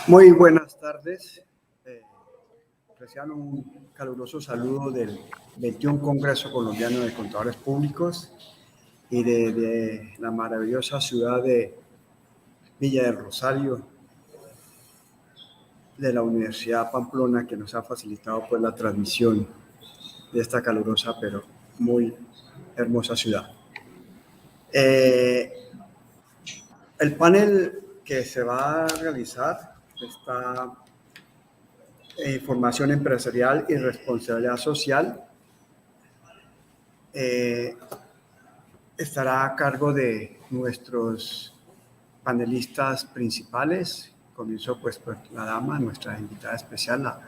Muy buenas tardes. Reciban un caluroso saludo del 21 Congreso Colombiano de Contadores Públicos y de la maravillosa ciudad de Villa del Rosario, de la Universidad Pamplona, que nos ha facilitado pues la transmisión de esta calurosa pero muy hermosa ciudad. El panel que se va a realizar está Información empresarial y responsabilidad social. Estará a cargo de nuestros panelistas principales. Comienzo pues por la dama, nuestra invitada especial, la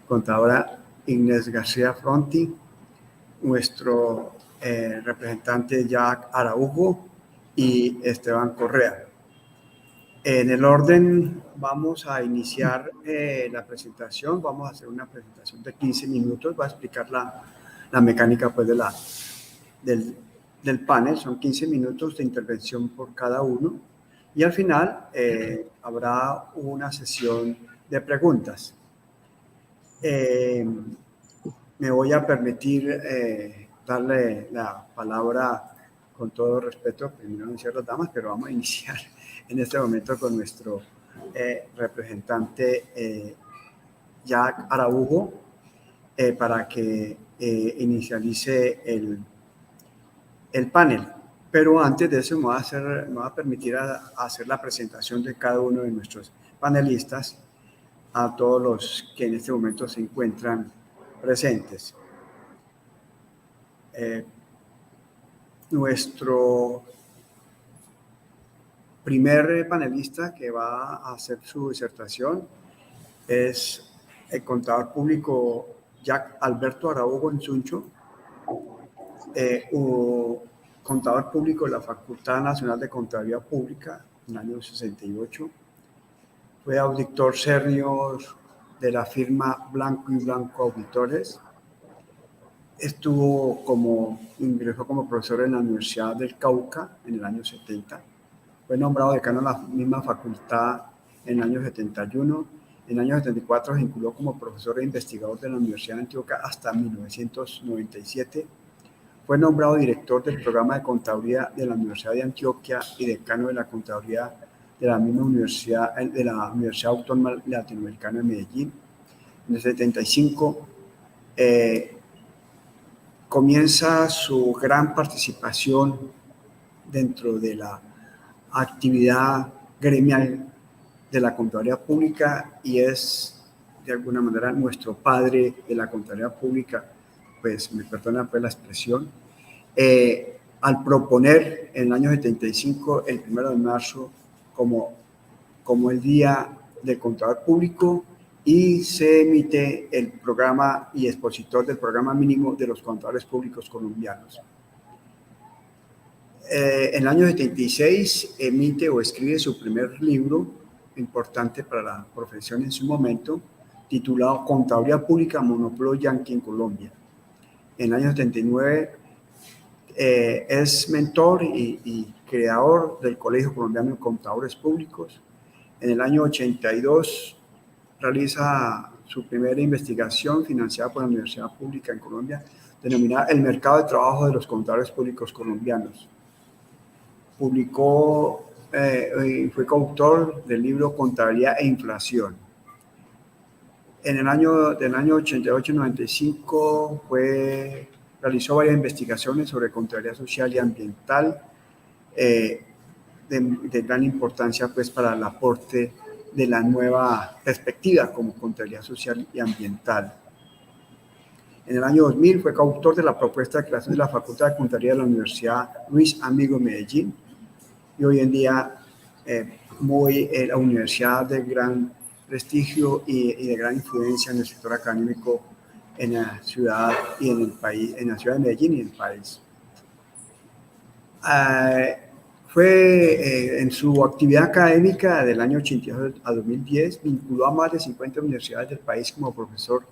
contadora Inés García Fronti, nuestro representante Jack Araujo y Esteban Correa. En el orden, vamos a iniciar la presentación. Vamos a hacer una presentación de 15 minutos. Va a explicar la mecánica pues, del panel. Son 15 minutos de intervención por cada uno. Y al final habrá una sesión de preguntas. Me voy a permitir darle la palabra con todo respeto, primero anunciar las damas, pero vamos a iniciar en este momento con nuestro representante Jack Araujo para que inicialice el panel. Pero antes de eso me va a permitir hacer la presentación de cada uno de nuestros panelistas a todos los que en este momento se encuentran presentes. Nuestro primer panelista que va a hacer su disertación es el contador público Jack Alberto Araujo Ensuncho, contador público de la Facultad Nacional de Contaduría Pública en el año 68. Fue auditor senior de la firma Blanco y Blanco Auditores. Ingresó como profesor en la Universidad del Cauca en el año 70. Fue nombrado decano de la misma facultad en el año 71. En el año 74 se vinculó como profesor e investigador de la Universidad de Antioquia hasta 1997. Fue nombrado director del programa de contaduría de la Universidad de Antioquia y decano de la contaduría de la misma universidad, de la Universidad Autónoma Latinoamericana de Medellín. En el 75 comienza su gran participación dentro de la actividad gremial de la contaduría pública y es de alguna manera nuestro padre de la contaduría pública, pues me perdona pues la expresión, al proponer en el año 75, el 1 de marzo, como el Día del Contador Público, y se emite el programa y expositor del programa mínimo de los contadores públicos colombianos. En el año 76 emite o escribe su primer libro, importante para la profesión en su momento, titulado Contaduría Pública, Monopolio Yanqui en Colombia. En el año 79 es mentor y creador del Colegio Colombiano de Contadores Públicos. En el año 82 realiza su primera investigación financiada por la Universidad Pública en Colombia, denominada El mercado de trabajo de los contadores públicos colombianos. Publicó y fue coautor del libro Contabilidad e Inflación. Del año 88-95 realizó varias investigaciones sobre contabilidad social y ambiental de gran importancia pues, para el aporte de la nueva perspectiva como contabilidad social y ambiental. En el año 2000 fue coautor de la propuesta de creación de la Facultad de Contaduría de la Universidad Luis Amigo Medellín y hoy en día la universidad de gran prestigio y de gran influencia en el sector académico en la ciudad y en el país, en la ciudad de Medellín y en el país. En su actividad académica del año 82 a 2010 vinculó a más de 50 universidades del país como profesor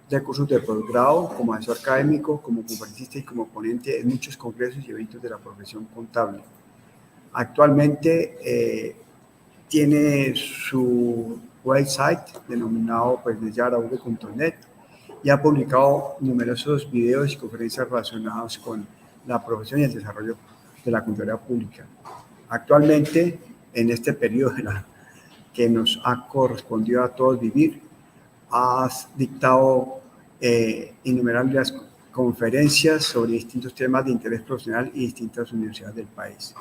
de cursos de posgrado, como asesor académico, como conferencista y como ponente en muchos congresos y eventos de la profesión contable. Actualmente tiene su website denominado pues jacarahugo.net y ha publicado numerosos videos y conferencias relacionados con la profesión y el desarrollo de la Contraloría Pública. Actualmente, en este periodo que nos ha correspondido a todos vivir, has dictado innumerables conferencias sobre distintos temas de interés profesional y distintas universidades del país.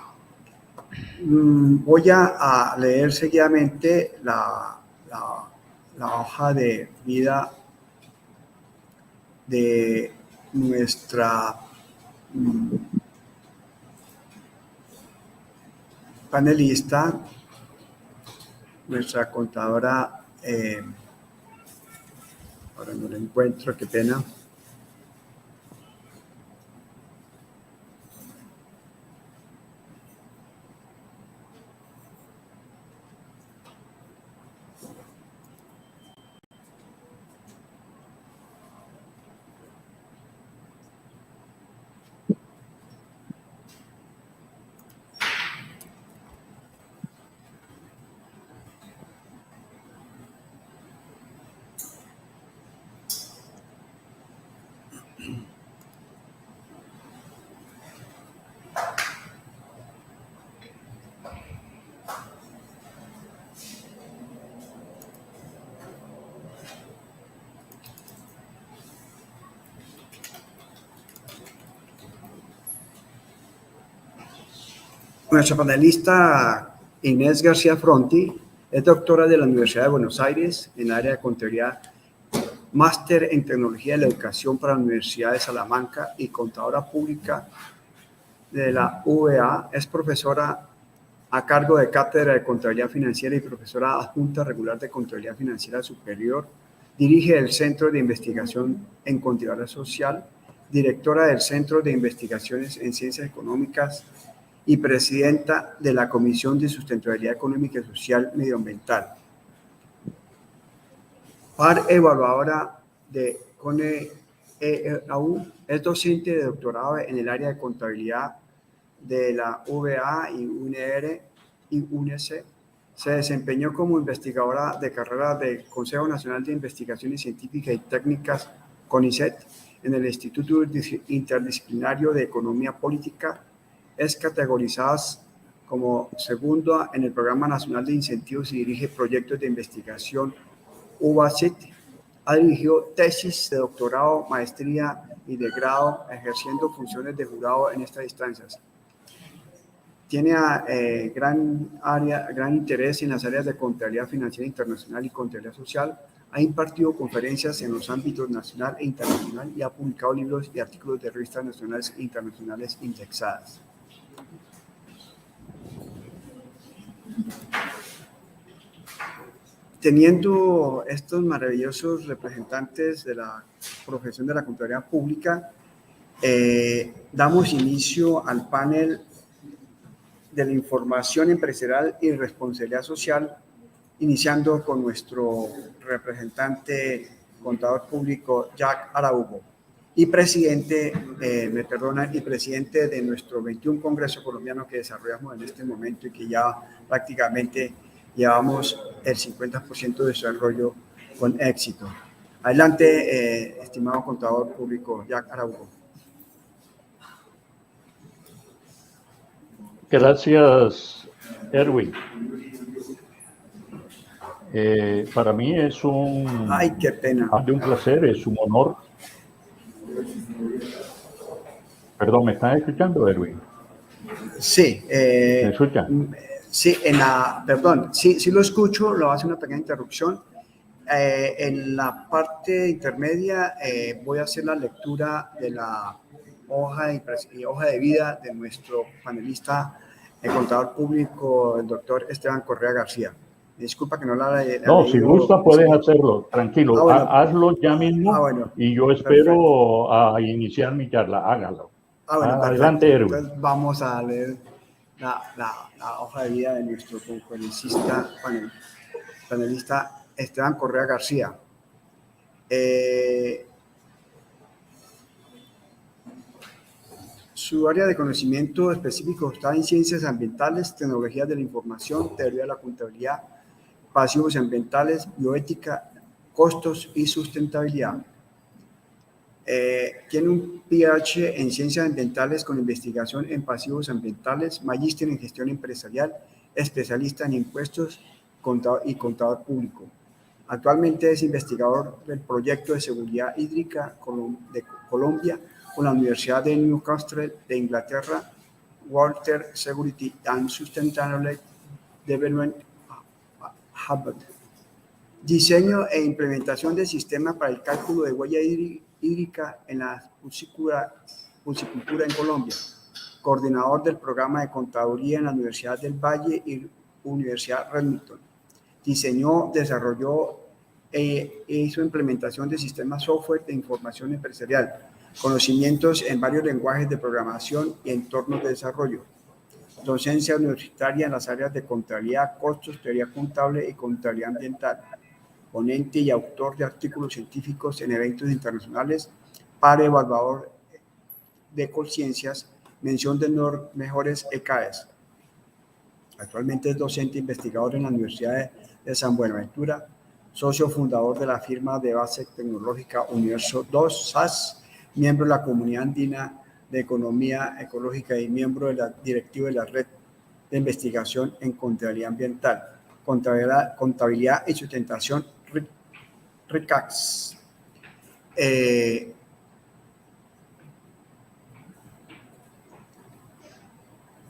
Voy a leer seguidamente la hoja de vida de nuestra panelista, nuestra contadora, ahora no la encuentro, qué pena. Nuestra panelista Inés García Fronti es doctora de la Universidad de Buenos Aires en el área de contabilidad, máster en tecnología de la educación para la Universidad de Salamanca y contadora pública de la UVA. Es profesora a cargo de cátedra de contabilidad financiera y profesora adjunta regular de contabilidad financiera superior. Dirige el Centro de Investigación en Contabilidad Social, directora del Centro de Investigaciones en Ciencias Económicas y presidenta de la Comisión de Sustentabilidad Económica y Social Medioambiental. Par evaluadora de CONEAU, es docente de doctorado en el área de contabilidad de la UVA y UNR y UNEC. Se desempeñó como investigadora de carrera del Consejo Nacional de Investigaciones Científicas y Técnicas, CONICET, en el Instituto Interdisciplinario de Economía Política. Es categorizada como segunda en el Programa Nacional de Incentivos y dirige proyectos de investigación UVACIT. Ha dirigido tesis de doctorado, maestría y de grado, ejerciendo funciones de jurado en estas instancias. Tiene gran interés en las áreas de contabilidad financiera internacional y contabilidad social. Ha impartido conferencias en los ámbitos nacional e internacional y ha publicado libros y artículos de revistas nacionales e internacionales indexadas. Teniendo estos maravillosos representantes de la profesión de la contabilidad pública, damos inicio al panel de la información empresarial y responsabilidad social, iniciando con nuestro representante contador público Jack Araújo y presidente, y presidente de nuestro 21 Congreso Colombiano que desarrollamos en este momento y que ya prácticamente llevamos el 50% de desarrollo con éxito. Adelante, estimado contador público Jack Araújo. Gracias, Erwin. Para mí es qué pena. De un placer, es un honor. Perdón, ¿me están escuchando, Erwin? Sí. ¿Me escuchan? Sí, perdón, sí lo escucho, lo hace una pequeña interrupción. En la parte intermedia voy a hacer la lectura de la hoja de vida de nuestro panelista, el contador público, el doctor Esteban Correa García. Disculpa que no la haya No, leído. si gusta puedes hacerlo, tranquilo. Bueno. Hazlo ya mismo y yo espero perfecto. A iniciar mi charla. Hágalo. Adelante, perfecto. Erwin. Entonces vamos a leer la hoja de vida de nuestro panelista Esteban Correa García. Su área de conocimiento específico está en ciencias ambientales, tecnologías de la información, teoría de la contabilidad, pasivos ambientales, bioética, costos y sustentabilidad. Tiene un PhD en Ciencias Ambientales con investigación en pasivos ambientales, magíster en Gestión Empresarial, especialista en impuestos y contador público. Actualmente es investigador del Proyecto de Seguridad Hídrica de Colombia con la Universidad de Newcastle de Inglaterra, Water Security and Sustainable Development Hub. Diseño e implementación de sistemas para el cálculo de huella hídrica en la piscicultura en Colombia. Coordinador del programa de contaduría en la Universidad del Valle y Universidad Remington. Diseñó, desarrolló e hizo implementación de sistemas software de información empresarial, conocimientos en varios lenguajes de programación y entornos de desarrollo. Docencia universitaria en las áreas de contabilidad, costos, teoría contable y contabilidad ambiental. Ponente y autor de artículos científicos en eventos internacionales, par evaluador de conciencias, mención de mejores ECAES. Actualmente es docente investigador en la Universidad de San Buenaventura, socio fundador de la firma de base tecnológica Universo 2 SAS, miembro de la Comunidad Andina de Economía Ecológica y miembro de la directiva de la Red de Investigación en Contabilidad Ambiental, Contabilidad y Sustentación RICAX.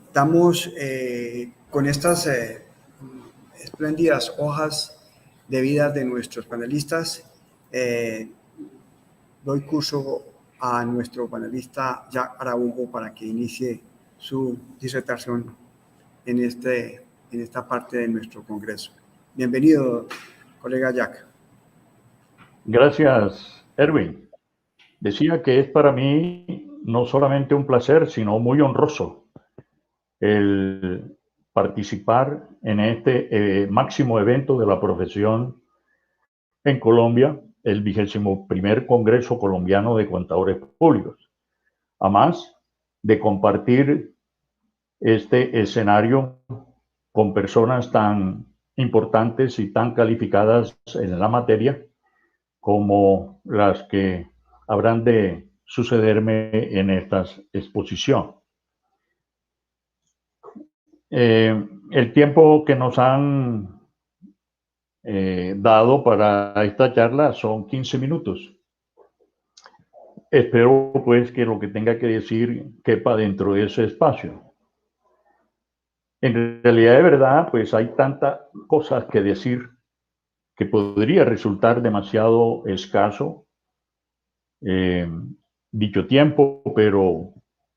Estamos con estas espléndidas hojas de vida de nuestros panelistas. Doy curso a nuestro panelista Jack Araújo para que inicie su disertación en esta parte de nuestro congreso. Bienvenido, colega Jack. Gracias, Erwin. Decía que es para mí no solamente un placer, sino muy honroso el participar en este máximo evento de la profesión en Colombia, el 21º Congreso Colombiano de Contadores Públicos. Además de compartir este escenario con personas tan importantes y tan calificadas en la materia como las que habrán de sucederme en esta exposición. El tiempo que nos han dado para esta charla son 15 minutos. Espero pues que lo que tenga que decir quepa dentro de ese espacio. En realidad, de verdad, pues hay tantas cosas que decir que podría resultar demasiado escaso dicho tiempo, pero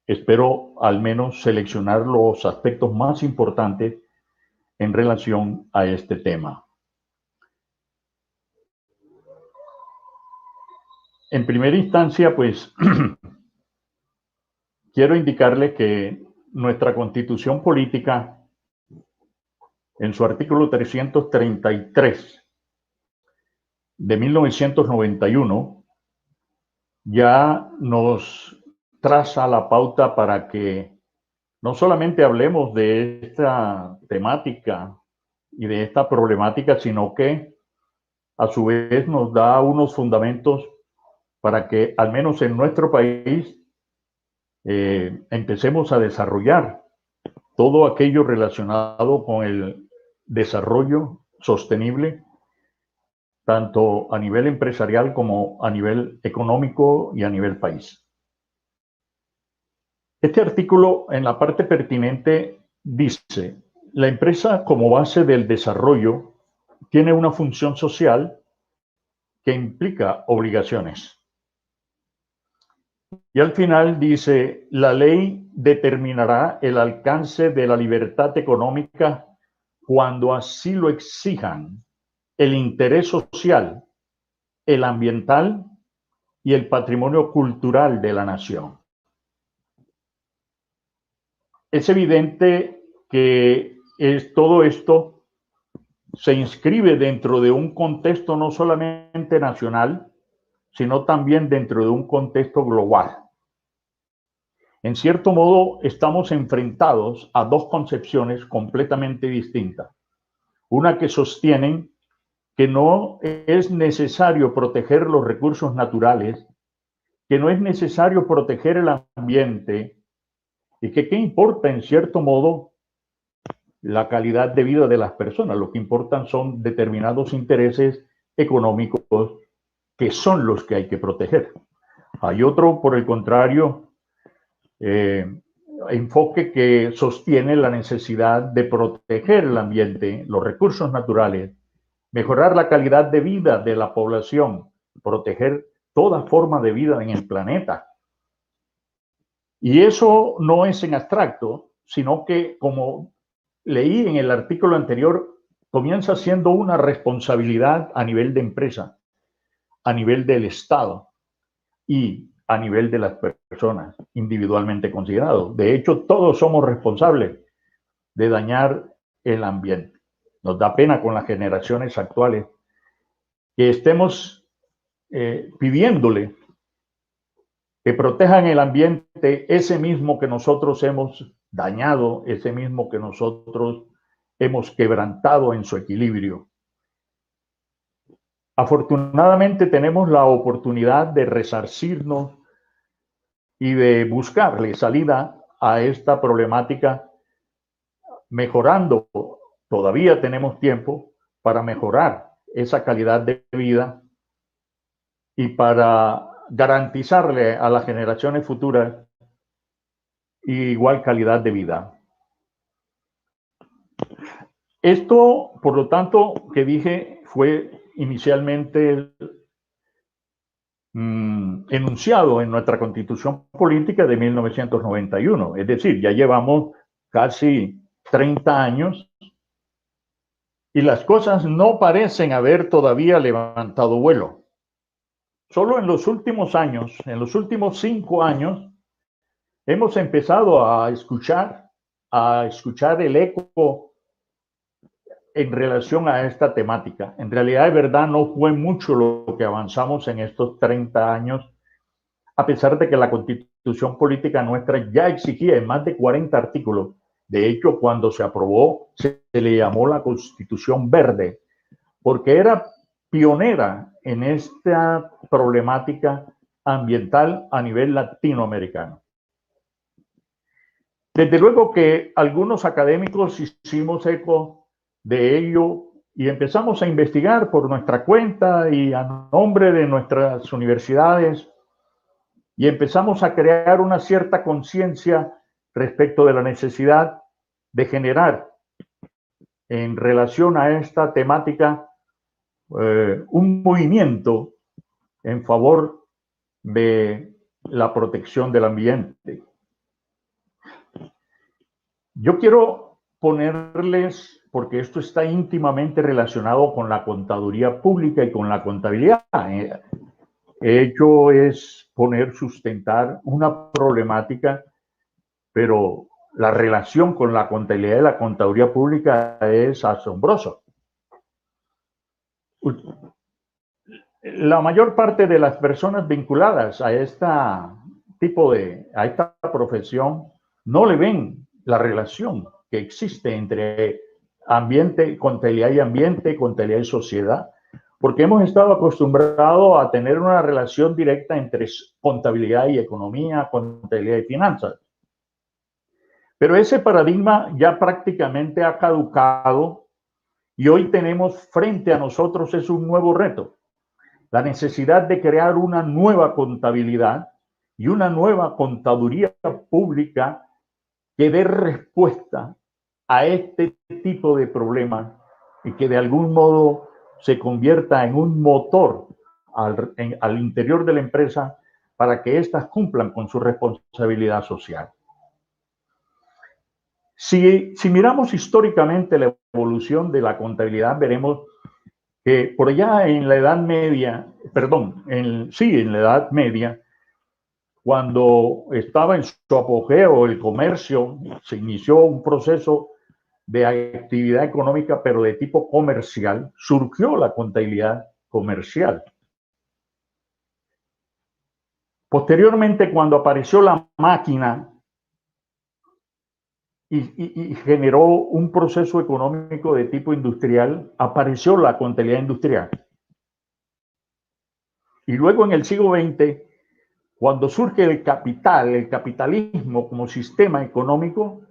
espero al menos seleccionar los aspectos más importantes en relación a este tema. En primera instancia, pues, quiero indicarle que nuestra Constitución Política, en su artículo 333 de 1991, ya nos traza la pauta para que no solamente hablemos de esta temática y de esta problemática, sino que a su vez nos da unos fundamentos para que al menos en nuestro país empecemos a desarrollar todo aquello relacionado con el desarrollo sostenible, tanto a nivel empresarial como a nivel económico y a nivel país. Este artículo, en la parte pertinente, dice: la empresa como base del desarrollo tiene una función social que implica obligaciones. Y al final dice: la ley determinará el alcance de la libertad económica cuando así lo exijan el interés social, el ambiental y el patrimonio cultural de la nación. Es evidente que todo esto se inscribe dentro de un contexto no solamente nacional, sino también dentro de un contexto global. En cierto modo, estamos enfrentados a dos concepciones completamente distintas. Una que sostienen que no es necesario proteger los recursos naturales, que no es necesario proteger el ambiente y que qué importa en cierto modo la calidad de vida de las personas. Lo que importan son determinados intereses económicos que son los que hay que proteger. Hay otro, por el contrario, enfoque que sostiene la necesidad de proteger el ambiente, los recursos naturales, mejorar la calidad de vida de la población, proteger toda forma de vida en el planeta. Y eso no es en abstracto, sino que, como leí en el artículo anterior, comienza siendo una responsabilidad a nivel de empresa, a nivel del Estado y a nivel de las personas individualmente considerados. De hecho, todos somos responsables de dañar el ambiente. Nos da pena con las generaciones actuales que estemos pidiéndole que protejan el ambiente, ese mismo que nosotros hemos dañado, ese mismo que nosotros hemos quebrantado en su equilibrio. Afortunadamente tenemos la oportunidad de resarcirnos y de buscarle salida a esta problemática mejorando. Todavía tenemos tiempo para mejorar esa calidad de vida y para garantizarle a las generaciones futuras igual calidad de vida. Esto, por lo que dije, fue inicialmente enunciado en nuestra Constitución Política de 1991. Es decir, ya llevamos casi 30 años y las cosas no parecen haber todavía levantado vuelo. Solo en los últimos años, en los últimos 5 años, hemos empezado a escuchar el eco en relación a esta temática. En realidad, de verdad, no fue mucho lo que avanzamos en estos 30 años, a pesar de que la Constitución Política nuestra ya exigía en más de 40 artículos. De hecho, cuando se aprobó, se le llamó la Constitución Verde, porque era pionera en esta problemática ambiental a nivel latinoamericano. Desde luego que algunos académicos hicimos eco de ello y empezamos a investigar por nuestra cuenta y a nombre de nuestras universidades y empezamos a crear una cierta conciencia respecto de la necesidad de generar en relación a esta temática un movimiento en favor de la protección del ambiente. Yo quiero ponerles, porque esto está íntimamente relacionado con la contaduría pública y con la contabilidad. Ello es sustentar una problemática, pero la relación con la contabilidad y la contaduría pública es asombrosa. La mayor parte de las personas vinculadas a esta profesión no le ven la relación que existe entre ambiente, contabilidad y ambiente, contabilidad y sociedad, porque hemos estado acostumbrados a tener una relación directa entre contabilidad y economía, contabilidad y finanzas. Pero ese paradigma ya prácticamente ha caducado y hoy tenemos frente a nosotros es un nuevo reto. La necesidad de crear una nueva contabilidad y una nueva contaduría pública que dé respuesta a este tipo de problemas y que de algún modo se convierta en un motor al interior de la empresa para que éstas cumplan con su responsabilidad social. Si miramos históricamente la evolución de la contabilidad, veremos que por allá en la Edad Media, en la Edad Media, cuando estaba en su apogeo el comercio, se inició un proceso de actividad económica, pero de tipo comercial, surgió la contabilidad comercial. Posteriormente, cuando apareció la máquina, y generó un proceso económico de tipo industrial, apareció la contabilidad industrial. Y luego en el siglo XX, cuando surge el capital, el capitalismo como sistema económico,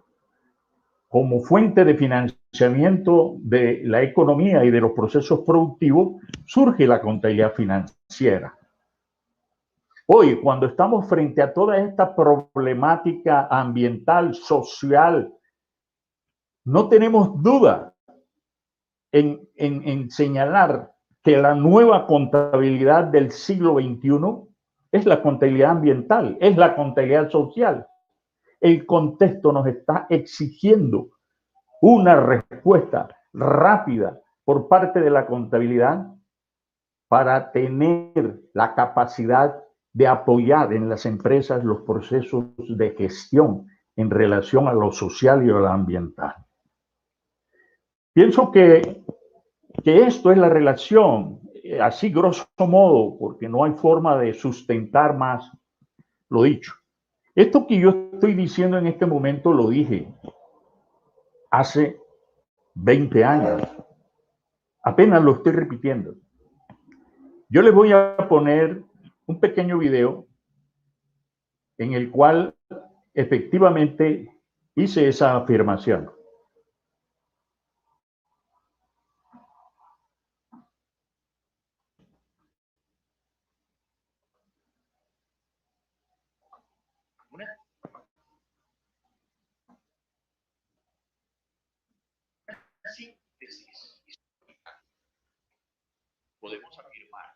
como fuente de financiamiento de la economía y de los procesos productivos, surge la contabilidad financiera. Hoy, cuando estamos frente a toda esta problemática ambiental, social, no tenemos duda en señalar que la nueva contabilidad del siglo XXI es la contabilidad ambiental, es la contabilidad social. El contexto nos está exigiendo una respuesta rápida por parte de la contabilidad para tener la capacidad de apoyar en las empresas los procesos de gestión en relación a lo social y a lo ambiental. Pienso que esto es la relación, así grosso modo, porque no hay forma de sustentar más lo dicho. Esto que yo estoy diciendo en este momento lo dije hace 20 años. Apenas lo estoy repitiendo. Yo les voy a poner un pequeño video en el cual efectivamente hice esa afirmación. Una síntesis. Podemos afirmar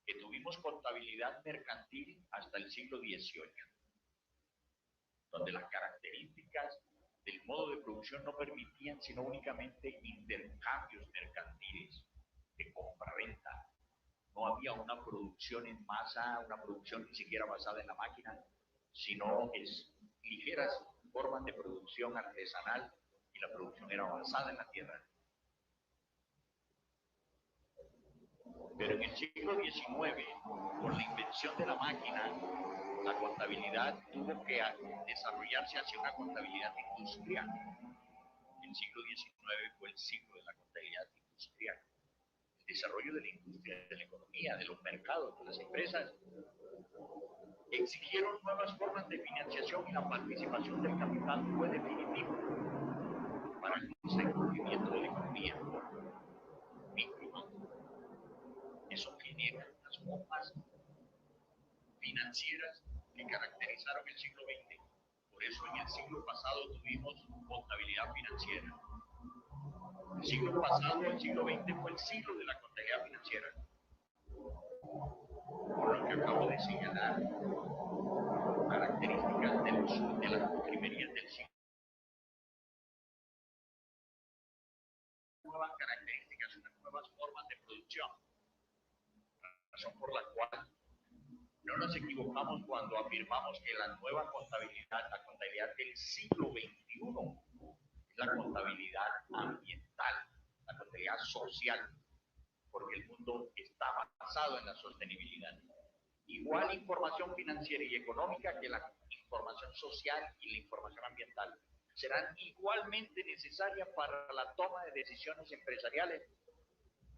que tuvimos contabilidad mercantil hasta el siglo XVIII, donde las características del modo de producción no permitían sino únicamente intercambios mercantiles de compra-venta. No había una producción en masa, una producción ni siquiera basada en la máquina, sino ligeras formas de producción artesanal, y la producción era basada en la tierra. Pero en el siglo XIX, con la invención de la máquina, la contabilidad tuvo que desarrollarse hacia una contabilidad industrial. El siglo XIX fue el siglo de la contabilidad industrial. El desarrollo de la industria, de la economía, de los mercados, de las empresas, exigieron nuevas formas de financiación, y la participación del capital fue definitiva para el desenvolvimiento de la economía. Eso genera las formas financieras que caracterizaron el siglo XX. Por eso en el siglo pasado tuvimos contabilidad financiera. El siglo pasado, el siglo XX, fue el siglo de la contabilidad financiera. Por lo que acabo de señalar, características de las primerías del siglo. Nuevas características, unas nuevas formas de producción. Razón por la cual no nos equivocamos cuando afirmamos que la nueva contabilidad, la contabilidad del siglo XXI, es la contabilidad ambiental, la contabilidad social, porque el mundo está basado en la sostenibilidad. Igual información financiera y económica que la información social y la información ambiental serán igualmente necesarias para la toma de decisiones empresariales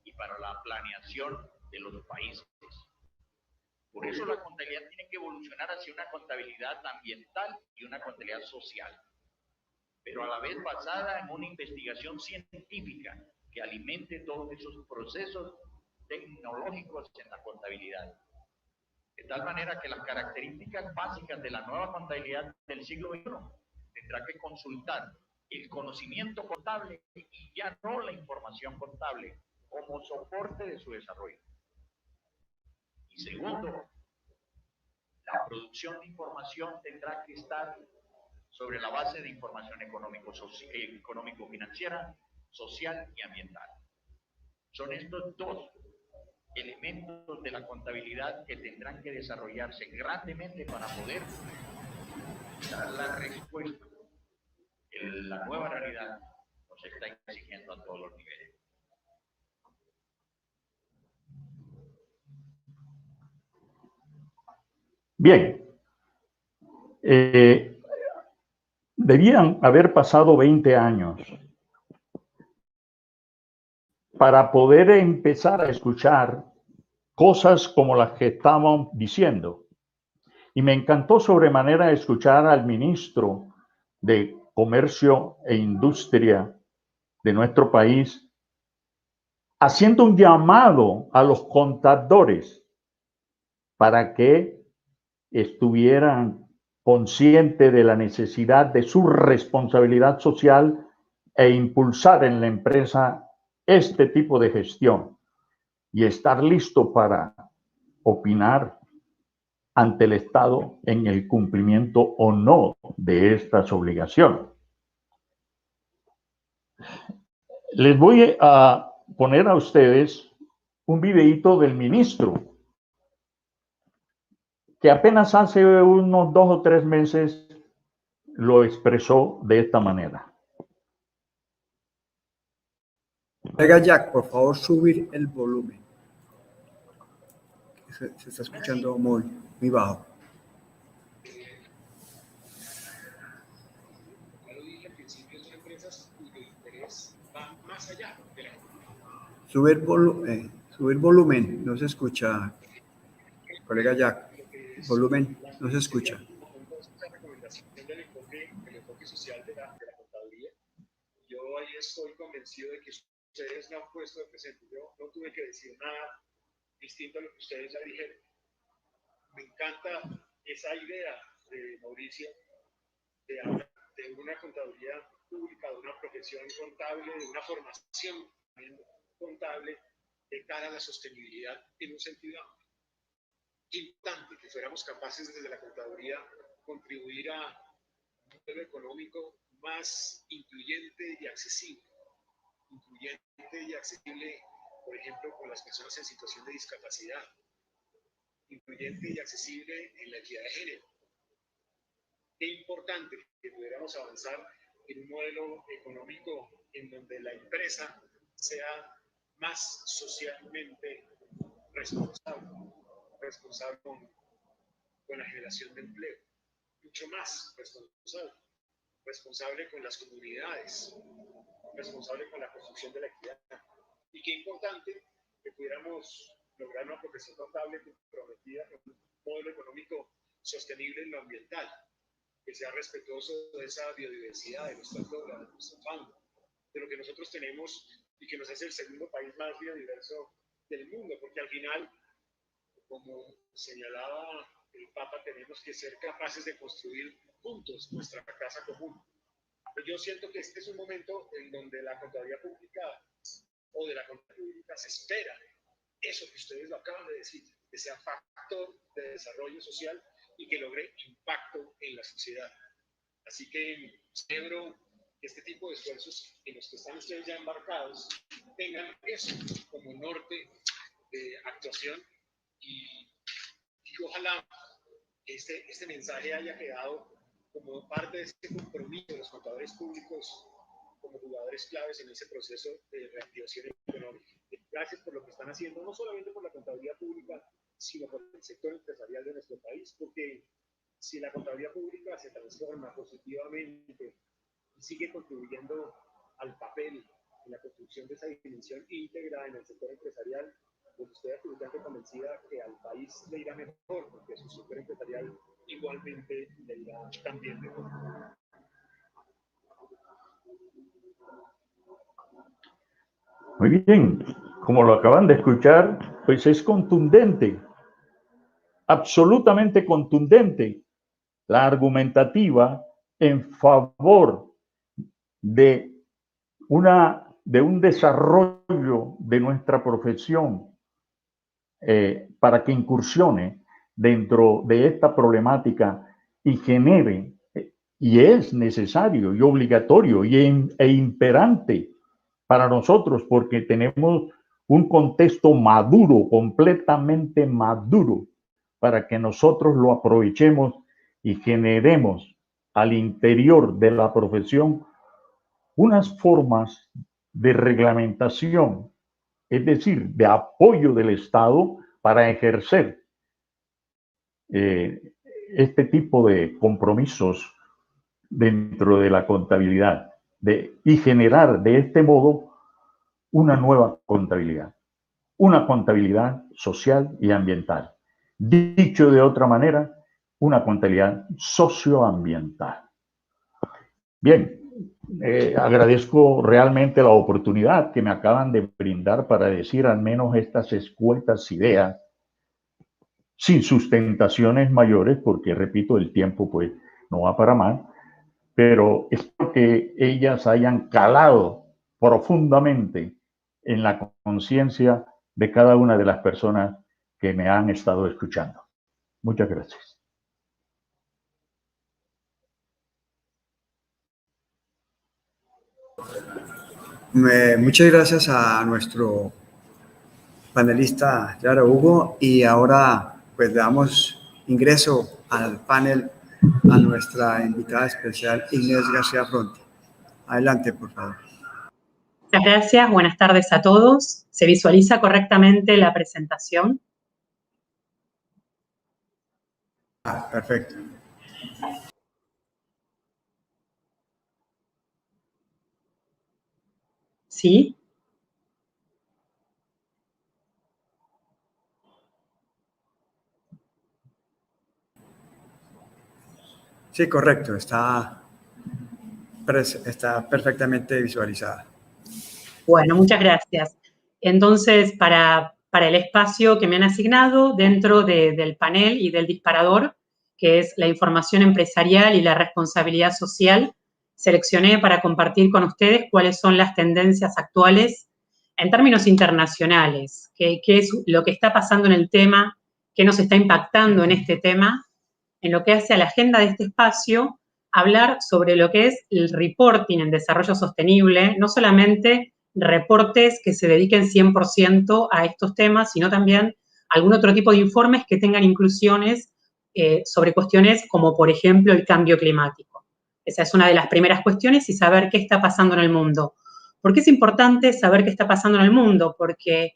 y para la planeación de los países. Por eso la contabilidad tiene que evolucionar hacia una contabilidad ambiental y una contabilidad social, pero a la vez basada en una investigación científica que alimente todos esos procesos tecnológicos en la contabilidad. De tal manera que las características básicas de la nueva contabilidad del siglo XXI tendrá que consultar el conocimiento contable y ya no la información contable como soporte de su desarrollo. Y segundo, la producción de información tendrá que estar sobre la base de información económico-financiera, social y ambiental. Son estos dos elementos de la contabilidad que tendrán que desarrollarse grandemente para poder dar la respuesta que la nueva realidad nos está exigiendo a todos los niveles. Bien. debían haber pasado 20 años para poder empezar a escuchar cosas como las que estaban diciendo. Y me encantó sobremanera escuchar al ministro de Comercio e Industria de nuestro país haciendo un llamado a los contadores para que estuvieran conscientes de la necesidad de su responsabilidad social e impulsar en la empresa este tipo de gestión y estar listo para opinar ante el Estado en el cumplimiento o no de estas obligaciones. Les voy a poner a ustedes un videíto del ministro que apenas hace unos 2 o 3 meses lo expresó de esta manera. Colega Jack, por favor, subir el volumen. Se está escuchando muy bajo. Subir volumen, no se escucha. Colega Jack, volumen, no se escucha. El enfoque social de la contaduría. Yo ahí estoy convencido de que ustedes no han puesto de presente. Yo no tuve que decir nada distinto a lo que ustedes ya dijeron. Me encanta esa idea de Mauricio de hablar de una contaduría pública, de una profesión contable, de una formación contable de cara a la sostenibilidad en un sentido amplio. Importante que fuéramos capaces desde la contaduría contribuir a un modelo económico más incluyente y accesible. Incluyente y accesible, por ejemplo, con las personas en situación de discapacidad. Incluyente y accesible en la equidad de género. Qué importante que pudiéramos avanzar en un modelo económico en donde la empresa sea más socialmente responsable con la generación de empleo, mucho más responsable con las comunidades, responsable con la construcción de la equidad. Y qué importante que pudiéramos lograr una profesión contable comprometida con un modelo económico sostenible en lo ambiental, que sea respetuoso de esa biodiversidad, de nuestra flora, de nuestra fauna, de lo que nosotros tenemos y que nos hace el segundo país más biodiverso del mundo, porque al final, como señalaba el Papa, tenemos que ser capaces de construir juntos nuestra casa común. Pero yo siento que este es un momento en donde la contaduría pública o de la contaduría pública se espera eso que ustedes lo acaban de decir, que sea factor de desarrollo social y que logre impacto en la sociedad. Así que celebro que este tipo de esfuerzos en los que están ustedes ya embarcados tengan eso como norte de actuación y ojalá este mensaje haya quedado como parte de este compromiso de los contadores públicos como jugadores claves en ese proceso de reactivación económica. Gracias por lo que están haciendo, no solamente por la contabilidad pública, sino por el sector empresarial de nuestro país, porque si la contabilidad pública se transforma positivamente y sigue contribuyendo al papel en la construcción de esa dimensión íntegra en el sector empresarial, pues estoy absolutamente convencida que al país le irá mejor, porque su sector empresarial igualmente le irá también mejor. Muy bien, como lo acaban de escuchar, pues es contundente, absolutamente contundente la argumentativa en favor de un desarrollo de nuestra profesión para que incursione dentro de esta problemática y genere, y es necesario y obligatorio e imperante para nosotros porque tenemos un contexto maduro, completamente maduro, para que nosotros lo aprovechemos y generemos al interior de la profesión unas formas de reglamentación, es decir, de apoyo del Estado para ejercer este tipo de compromisos dentro de la contabilidad y generar de este modo una nueva contabilidad, una contabilidad social y ambiental. Dicho de otra manera, una contabilidad socioambiental. Bien, agradezco realmente la oportunidad que me acaban de brindar para decir al menos estas escuetas ideas, sin sustentaciones mayores, porque repito, el tiempo pues no va para más, pero espero que ellas hayan calado profundamente en la conciencia de cada una de las personas que me han estado escuchando. Muchas gracias. Muchas gracias a nuestro panelista Yara Hugo, y ahora pues damos ingreso al panel a nuestra invitada especial Inés García Fronti. Adelante, por favor. Muchas gracias, buenas tardes a todos. ¿Se visualiza correctamente la presentación? Perfecto. ¿Sí? Sí, correcto, está perfectamente visualizada. Bueno, muchas gracias. Entonces, para el espacio que me han asignado dentro del panel y del disparador, que es la información empresarial y la responsabilidad social, seleccioné para compartir con ustedes cuáles son las tendencias actuales en términos internacionales, qué es lo que está pasando en el tema, qué nos está impactando en este tema, en lo que hace a la agenda de este espacio, hablar sobre lo que es el reporting en desarrollo sostenible, no solamente reportes que se dediquen 100% a estos temas, sino también algún otro tipo de informes que tengan inclusiones sobre cuestiones como, por ejemplo, el cambio climático. Esa es una de las primeras cuestiones, y saber qué está pasando en el mundo. ¿Por qué es importante saber qué está pasando en el mundo? Porque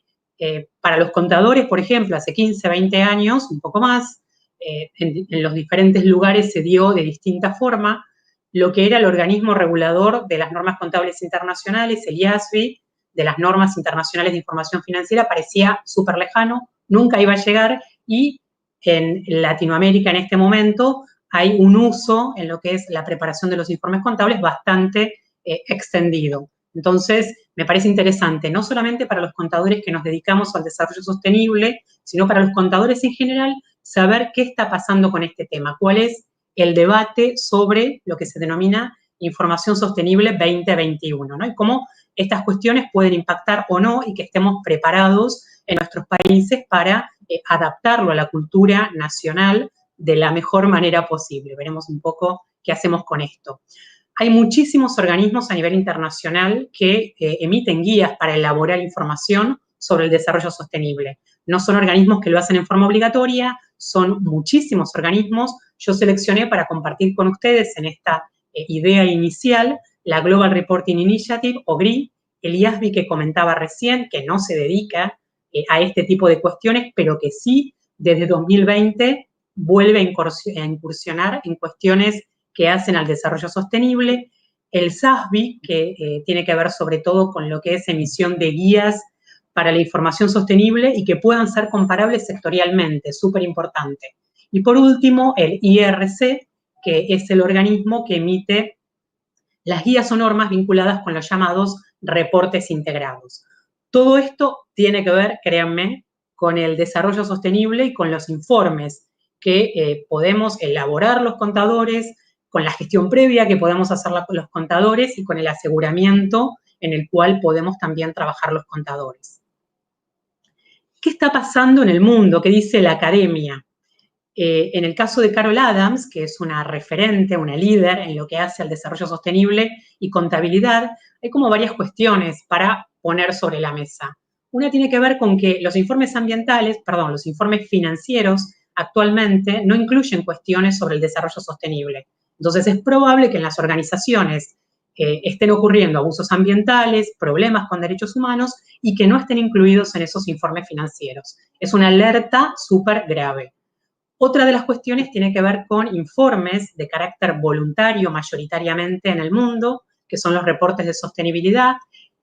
para los contadores, por ejemplo, hace 15, 20 años, un poco más, en los diferentes lugares se dio de distinta forma lo que era el organismo regulador de las normas contables internacionales, el IASB, de las normas internacionales de información financiera, parecía súper lejano, nunca iba a llegar, y en Latinoamérica en este momento hay un uso en lo que es la preparación de los informes contables bastante extendido. Entonces, me parece interesante, no solamente para los contadores que nos dedicamos al desarrollo sostenible, sino para los contadores en general, saber qué está pasando con este tema, cuál es el debate sobre lo que se denomina información sostenible 2021, ¿no? Y cómo estas cuestiones pueden impactar o no, y que estemos preparados en nuestros países para adaptarlo a la cultura nacional de la mejor manera posible. Veremos un poco qué hacemos con esto. Hay muchísimos organismos a nivel internacional que emiten guías para elaborar información sobre el desarrollo sostenible. No son organismos que lo hacen en forma obligatoria, son muchísimos organismos. Yo seleccioné para compartir con ustedes en esta idea inicial la Global Reporting Initiative, o GRI, el IASB que comentaba recién, que no se dedica a este tipo de cuestiones, pero que sí, desde 2020, vuelve a incursionar en cuestiones que hacen al desarrollo sostenible. El SASB, que tiene que ver sobre todo con lo que es emisión de guías para la información sostenible y que puedan ser comparables sectorialmente, súper importante. Y por último, el IRC, que es el organismo que emite las guías o normas vinculadas con los llamados reportes integrados. Todo esto tiene que ver, créanme, con el desarrollo sostenible y con los informes que podemos elaborar los contadores, con la gestión previa que podemos hacer los contadores y con el aseguramiento en el cual podemos también trabajar los contadores. ¿Qué está pasando en el mundo? ¿Qué dice la academia? En el caso de Carol Adams, que es una referente, una líder en lo que hace al desarrollo sostenible y contabilidad, hay como varias cuestiones para poner sobre la mesa. Una tiene que ver con que los informes los informes financieros actualmente no incluyen cuestiones sobre el desarrollo sostenible. Entonces es probable que en las organizaciones estén ocurriendo abusos ambientales, problemas con derechos humanos y que no estén incluidos en esos informes financieros. Es una alerta súper grave. Otra de las cuestiones tiene que ver con informes de carácter voluntario mayoritariamente en el mundo, que son los reportes de sostenibilidad,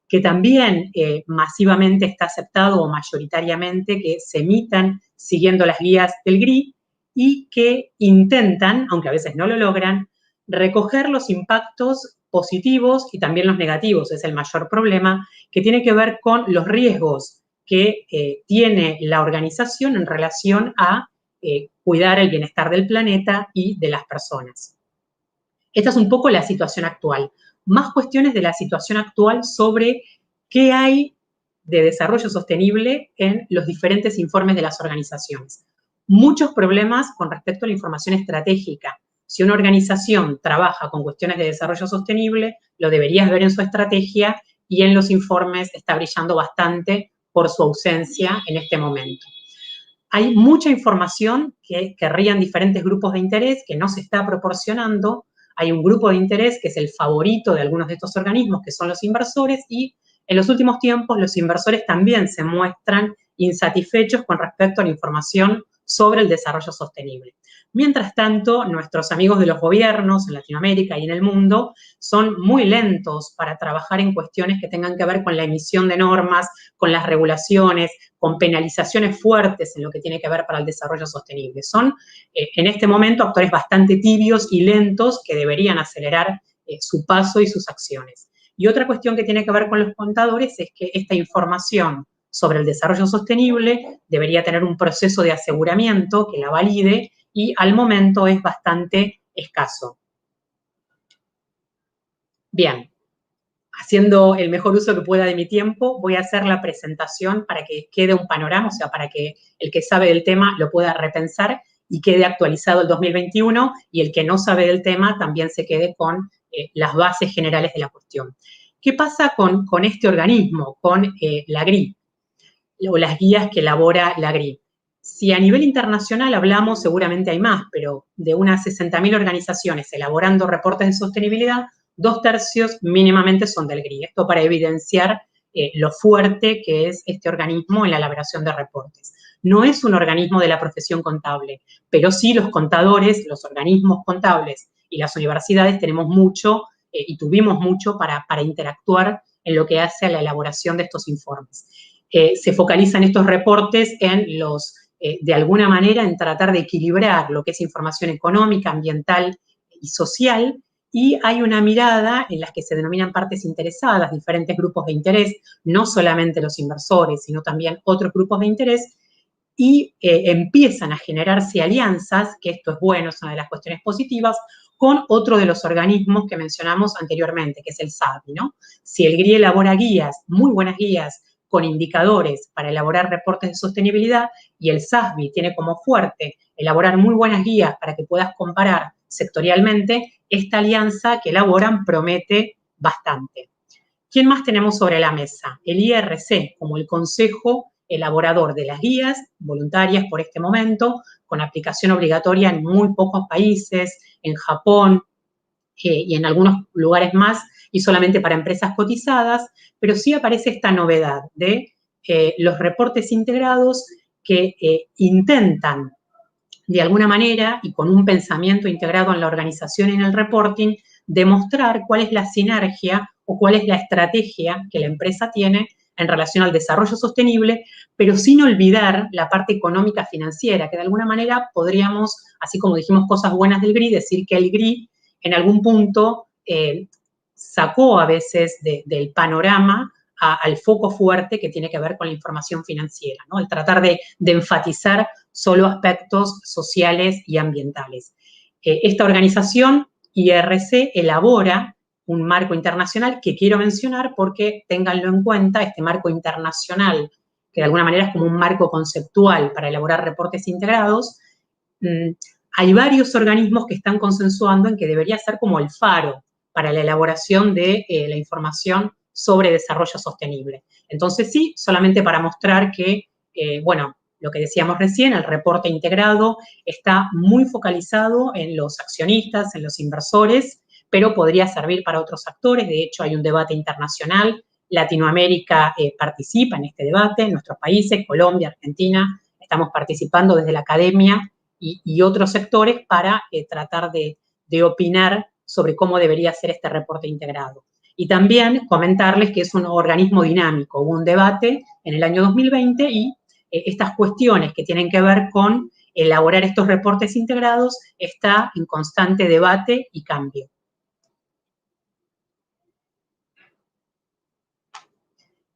que también masivamente está aceptado o mayoritariamente que se emitan siguiendo las guías del GRI y que intentan, aunque a veces no lo logran, recoger los impactos positivos y también los negativos, es el mayor problema, que tiene que ver con los riesgos que tiene la organización en relación a cuidar el bienestar del planeta y de las personas. Esta es un poco la situación actual. Más cuestiones de la situación actual sobre qué hay de desarrollo sostenible en los diferentes informes de las organizaciones. Muchos problemas con respecto a la información estratégica. Si una organización trabaja con cuestiones de desarrollo sostenible, lo deberías ver en su estrategia y en los informes está brillando bastante por su ausencia en este momento. Hay mucha información que querrían diferentes grupos de interés que no se está proporcionando. Hay un grupo de interés que es el favorito de algunos de estos organismos, que son los inversores, y en los últimos tiempos los inversores también se muestran insatisfechos con respecto a la información sobre el desarrollo sostenible. Mientras tanto, nuestros amigos de los gobiernos en Latinoamérica y en el mundo son muy lentos para trabajar en cuestiones que tengan que ver con la emisión de normas, con las regulaciones, con penalizaciones fuertes en lo que tiene que ver para el desarrollo sostenible. Son, en este momento, actores bastante tibios y lentos que deberían acelerar su paso y sus acciones. Y otra cuestión que tiene que ver con los contadores es que esta información sobre el desarrollo sostenible debería tener un proceso de aseguramiento que la valide y al momento es bastante escaso. Bien, haciendo el mejor uso que pueda de mi tiempo, voy a hacer la presentación para que quede un panorama, o sea, para que el que sabe del tema lo pueda repensar y quede actualizado el 2021 y el que no sabe del tema también se quede con las bases generales de la cuestión. ¿Qué pasa con este organismo, con la GRI, o las guías que elabora la GRI? Si a nivel internacional hablamos, seguramente hay más, pero de unas 60.000 organizaciones elaborando reportes de sostenibilidad, 2/3 mínimamente son del GRI. Esto para evidenciar lo fuerte que es este organismo en la elaboración de reportes. No es un organismo de la profesión contable, pero sí los contadores, los organismos contables y las universidades tenemos mucho y tuvimos mucho para interactuar en lo que hace a la elaboración de estos informes. Se focalizan estos reportes en los, de alguna manera, en tratar de equilibrar lo que es información económica, ambiental y social, y hay una mirada en las que se denominan partes interesadas, diferentes grupos de interés, no solamente los inversores, sino también otros grupos de interés, y empiezan a generarse alianzas, que esto es bueno, es una de las cuestiones positivas, con otro de los organismos que mencionamos anteriormente, que es el SABI, ¿no? Si el GRI elabora guías, muy buenas guías, con indicadores para elaborar reportes de sostenibilidad, y el SASB tiene como fuerte elaborar muy buenas guías para que puedas comparar sectorialmente, esta alianza que elaboran promete bastante. ¿Quién más tenemos sobre la mesa? El IRC, como el consejo elaborador de las guías voluntarias por este momento, con aplicación obligatoria en muy pocos países, en Japón y en algunos lugares más, y solamente para empresas cotizadas, pero sí aparece esta novedad de los reportes integrados que intentan, de alguna manera, y con un pensamiento integrado en la organización y en el reporting, demostrar cuál es la sinergia o cuál es la estrategia que la empresa tiene en relación al desarrollo sostenible, pero sin olvidar la parte económica financiera, que de alguna manera podríamos, así como dijimos cosas buenas del GRI, decir que el GRI en algún punto sacó a veces del panorama al foco fuerte que tiene que ver con la información financiera, ¿no? El tratar de enfatizar solo aspectos sociales y ambientales. Esta organización, IRC, elabora un marco internacional que quiero mencionar porque ténganlo en cuenta, este marco internacional, que de alguna manera es como un marco conceptual para elaborar reportes integrados. Hay varios organismos que están consensuando en que debería ser como el faro para la elaboración de la información sobre desarrollo sostenible. Entonces, sí, solamente para mostrar que, bueno, lo que decíamos recién, el reporte integrado está muy focalizado en los accionistas, en los inversores, pero podría servir para otros actores. De hecho, hay un debate internacional. Latinoamérica participa en este debate, en nuestros países, Colombia, Argentina, estamos participando desde la academia y otros sectores para tratar de opinar sobre cómo debería ser este reporte integrado. Y también comentarles que es un organismo dinámico. Hubo un debate en el año 2020 y estas cuestiones que tienen que ver con elaborar estos reportes integrados está en constante debate y cambio.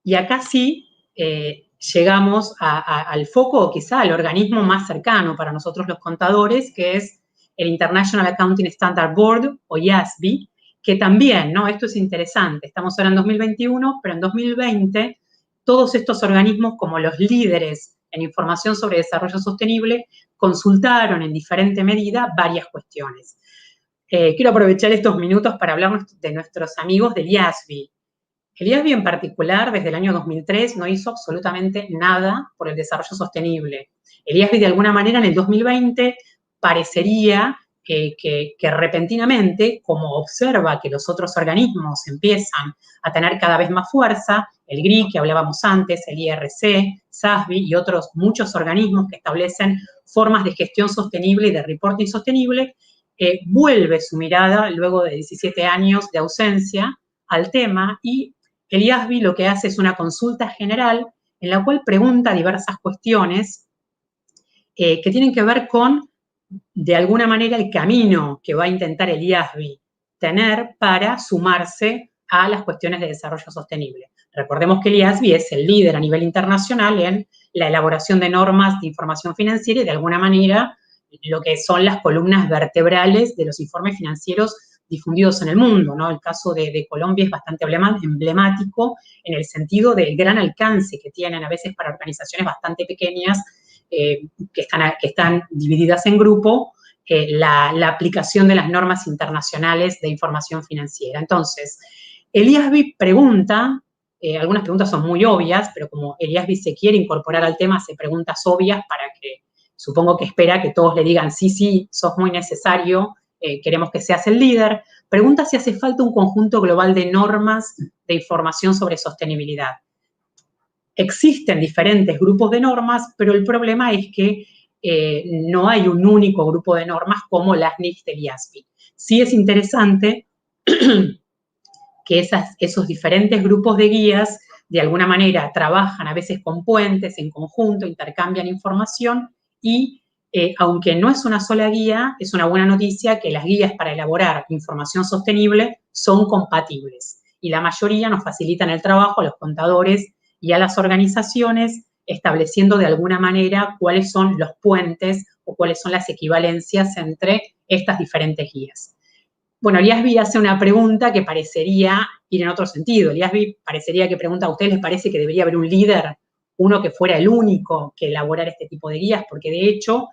Y acá sí llegamos al foco, o quizá al organismo más cercano para nosotros los contadores, que es el International Accounting Standard Board, o IASB, que también, ¿no? Esto es interesante, estamos ahora en 2021, pero en 2020 todos estos organismos, como los líderes en información sobre desarrollo sostenible, consultaron en diferente medida varias cuestiones. Quiero aprovechar estos minutos para hablar de nuestros amigos del IASB. El IASB en particular, desde el año 2003, no hizo absolutamente nada por el desarrollo sostenible. El IASB, de alguna manera, en el 2020 parecería que repentinamente, como observa que los otros organismos empiezan a tener cada vez más fuerza, el GRI, que hablábamos antes, el IRC, SASB y otros muchos organismos que establecen formas de gestión sostenible y de reporting sostenible, vuelve su mirada, luego de 17 años de ausencia, al tema, y el IASB lo que hace es una consulta general en la cual pregunta diversas cuestiones que tienen que ver con, de alguna manera, el camino que va a intentar el IASB tener para sumarse a las cuestiones de desarrollo sostenible. Recordemos que el IASB es el líder a nivel internacional en la elaboración de normas de información financiera y, de alguna manera, lo que son las columnas vertebrales de los informes financieros difundidos en el mundo, ¿no? El caso de Colombia es bastante emblemático en el sentido del gran alcance que tienen a veces para organizaciones bastante pequeñas que están divididas en grupo, la aplicación de las normas internacionales de información financiera. Entonces, el IASB pregunta, algunas preguntas son muy obvias, pero como el IASB se quiere incorporar al tema, hace preguntas obvias para que, supongo que espera que todos le digan, sí, sos muy necesario, queremos que seas el líder. Pregunta si hace falta un conjunto global de normas de información sobre sostenibilidad. Existen diferentes grupos de normas, pero el problema es que no hay un único grupo de normas como las NICs del IASB. Sí es interesante que esos diferentes grupos de guías de alguna manera trabajan a veces con puentes, en conjunto, intercambian información y aunque no es una sola guía, es una buena noticia que las guías para elaborar información sostenible son compatibles y la mayoría nos facilitan el trabajo a los contadores y a las organizaciones, estableciendo de alguna manera cuáles son los puentes o cuáles son las equivalencias entre estas diferentes guías. Bueno, el IASB hace una pregunta que parecería ir en otro sentido. El IASB parecería que pregunta, ¿a ustedes les parece que debería haber un líder, uno que fuera el único que elaborara este tipo de guías? Porque de hecho,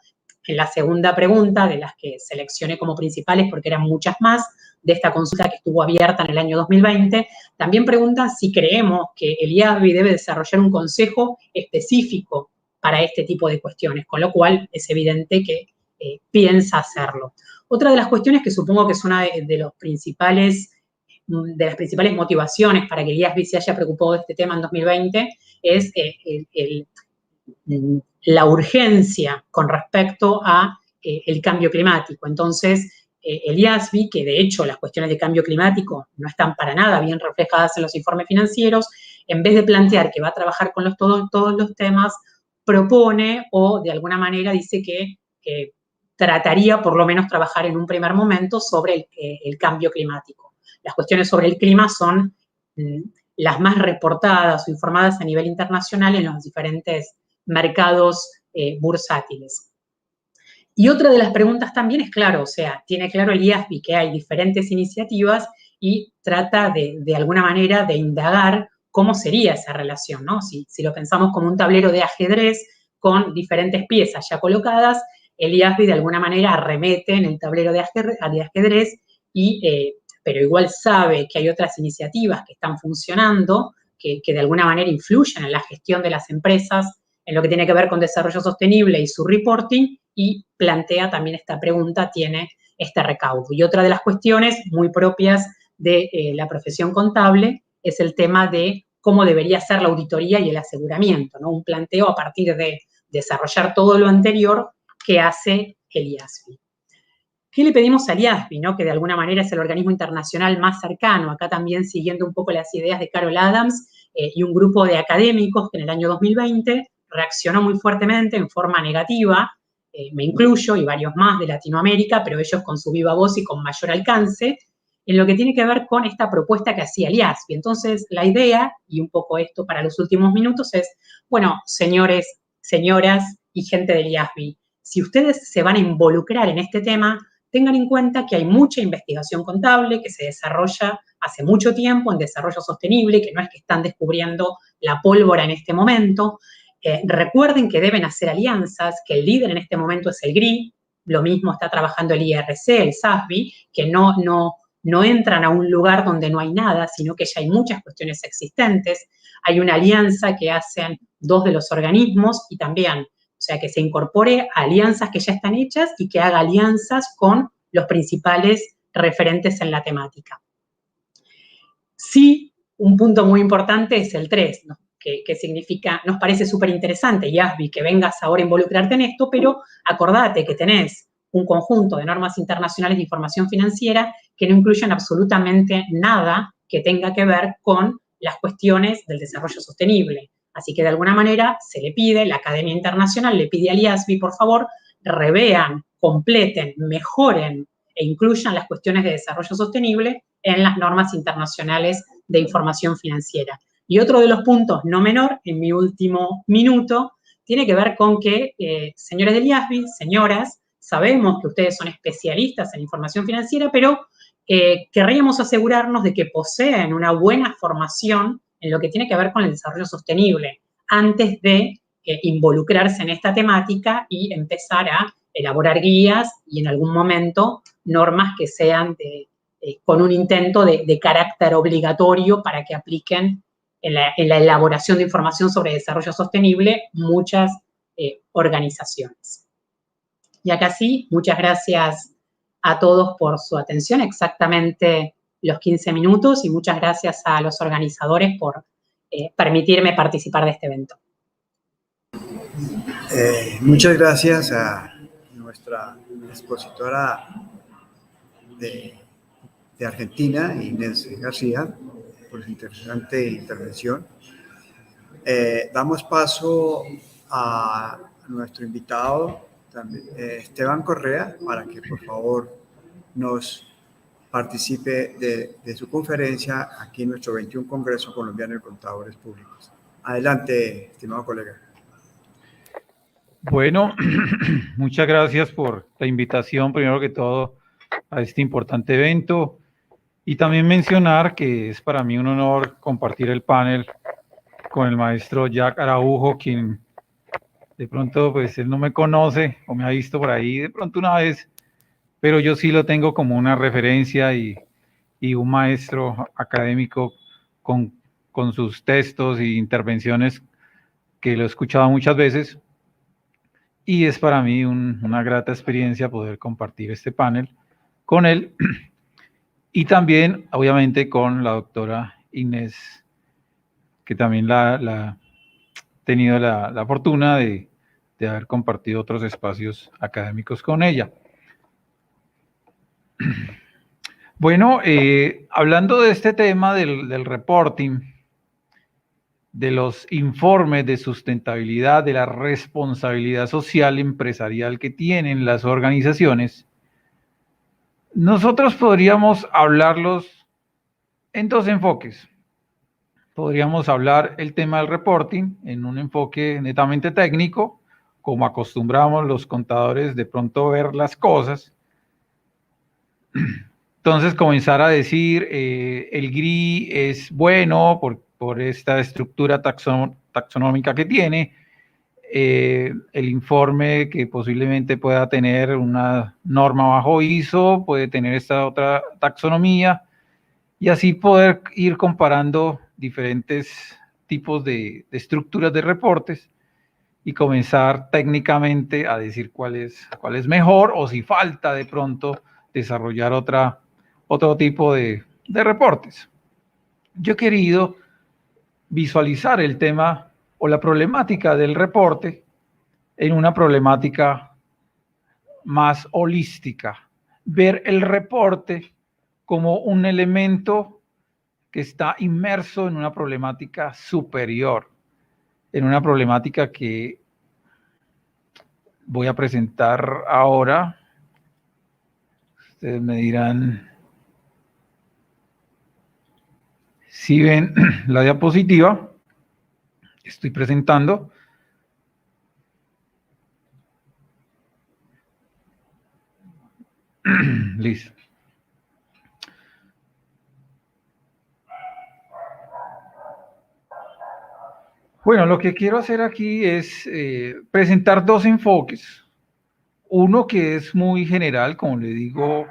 en la segunda pregunta, de las que seleccioné como principales, porque eran muchas más, de esta consulta que estuvo abierta en el año 2020, también pregunta si creemos que el IASB debe desarrollar un consejo específico para este tipo de cuestiones, con lo cual es evidente que piensa hacerlo. Otra de las cuestiones que supongo que es una de las principales motivaciones para que el IASB se haya preocupado de este tema en 2020 es la urgencia con respecto a el cambio climático. Entonces, el IASB, que de hecho las cuestiones de cambio climático no están para nada bien reflejadas en los informes financieros, en vez de plantear que va a trabajar con todos los temas, propone o de alguna manera dice que trataría por lo menos trabajar en un primer momento sobre el cambio climático. Las cuestiones sobre el clima son las más reportadas o informadas a nivel internacional en los diferentes mercados bursátiles. Y otra de las preguntas también es, claro, o sea, tiene claro el IASB que hay diferentes iniciativas y trata de alguna manera de indagar cómo sería esa relación, ¿no? Si lo pensamos como un tablero de ajedrez con diferentes piezas ya colocadas, el IASB de alguna manera arremete en el tablero de ajedrez pero igual sabe que hay otras iniciativas que están funcionando, que de alguna manera influyen en la gestión de las empresas, en lo que tiene que ver con desarrollo sostenible y su reporting, y plantea también esta pregunta, tiene este recaudo. Y otra de las cuestiones muy propias de la profesión contable es el tema de cómo debería ser la auditoría y el aseguramiento, ¿no? Un planteo a partir de desarrollar todo lo anterior que hace el IASB. ¿Qué le pedimos al IASB, ¿no? Que de alguna manera es el organismo internacional más cercano, acá también siguiendo un poco las ideas de Carol Adams y un grupo de académicos que en el año 2020 reaccionó muy fuertemente en forma negativa, me incluyo y varios más de Latinoamérica, pero ellos con su viva voz y con mayor alcance, en lo que tiene que ver con esta propuesta que hacía el IASB. Entonces, la idea, y un poco esto para los últimos minutos, es, bueno, señores, señoras y gente del IASB, si ustedes se van a involucrar en este tema, tengan en cuenta que hay mucha investigación contable que se desarrolla hace mucho tiempo en desarrollo sostenible, que no es que están descubriendo la pólvora en este momento. Recuerden que deben hacer alianzas, que el líder en este momento es el GRI, lo mismo está trabajando el IRC, el SASB, que no entran a un lugar donde no hay nada, sino que ya hay muchas cuestiones existentes. Hay una alianza que hacen dos de los organismos y también, o sea, que se incorpore a alianzas que ya están hechas y que haga alianzas con los principales referentes en la temática. Sí, un punto muy importante es el 3, ¿no? que significa, nos parece súper interesante, IASB, que vengas ahora a involucrarte en esto, pero acordate que tenés un conjunto de normas internacionales de información financiera que no incluyen absolutamente nada que tenga que ver con las cuestiones del desarrollo sostenible. Así que de alguna manera se le pide, la Academia Internacional le pide al IASB, por favor, revean, completen, mejoren e incluyan las cuestiones de desarrollo sostenible en las normas internacionales de información financiera. Y otro de los puntos no menor, en mi último minuto, tiene que ver con que, señores del IASB, señoras, sabemos que ustedes son especialistas en información financiera, pero querríamos asegurarnos de que poseen una buena formación en lo que tiene que ver con el desarrollo sostenible, antes de involucrarse en esta temática y empezar a elaborar guías y en algún momento normas que sean con un intento de carácter obligatorio para que apliquen en la elaboración de información sobre desarrollo sostenible muchas organizaciones. Y acá sí, muchas gracias a todos por su atención, exactamente los 15 minutos, y muchas gracias a los organizadores por permitirme participar de este evento. Muchas gracias a nuestra expositora de Argentina, Inés García, por su interesante intervención. Damos paso a nuestro invitado, Esteban Correa, para que por favor nos participe de su conferencia aquí en nuestro 21 Congreso Colombiano de Contadores Públicos. Adelante, estimado colega. Bueno, muchas gracias por la invitación, primero que todo, a este importante evento. Y también mencionar que es para mí un honor compartir el panel con el maestro Jack Araujo, quien de pronto, pues él no me conoce o me ha visto por ahí de pronto una vez, pero yo sí lo tengo como una referencia y un maestro académico con sus textos e intervenciones que lo he escuchado muchas veces. Y es para mí una grata experiencia poder compartir este panel con él y también, obviamente, con la doctora Inés, que también la he tenido la fortuna de haber compartido otros espacios académicos con ella. Bueno, hablando de este tema del reporting, de los informes de sustentabilidad, de la responsabilidad social empresarial que tienen las organizaciones, nosotros podríamos hablarlos en dos enfoques. Podríamos hablar el tema del reporting en un enfoque netamente técnico, como acostumbramos los contadores de pronto ver las cosas. Entonces comenzar a decir el GRI es bueno por esta estructura taxonómica que tiene, el informe que posiblemente pueda tener una norma bajo ISO, puede tener esta otra taxonomía, y así poder ir comparando diferentes tipos de estructuras de reportes y comenzar técnicamente a decir cuál es mejor, o si falta de pronto desarrollar otro tipo de reportes. Yo he querido visualizar el tema o la problemática del reporte en una problemática más holística, ver el reporte como un elemento que está inmerso en una problemática superior, en una problemática que voy a presentar ahora. Ustedes me dirán si ven la diapositiva que estoy presentando. Listo. Bueno, lo que quiero hacer aquí es presentar dos enfoques. Uno que es muy general, como le digo,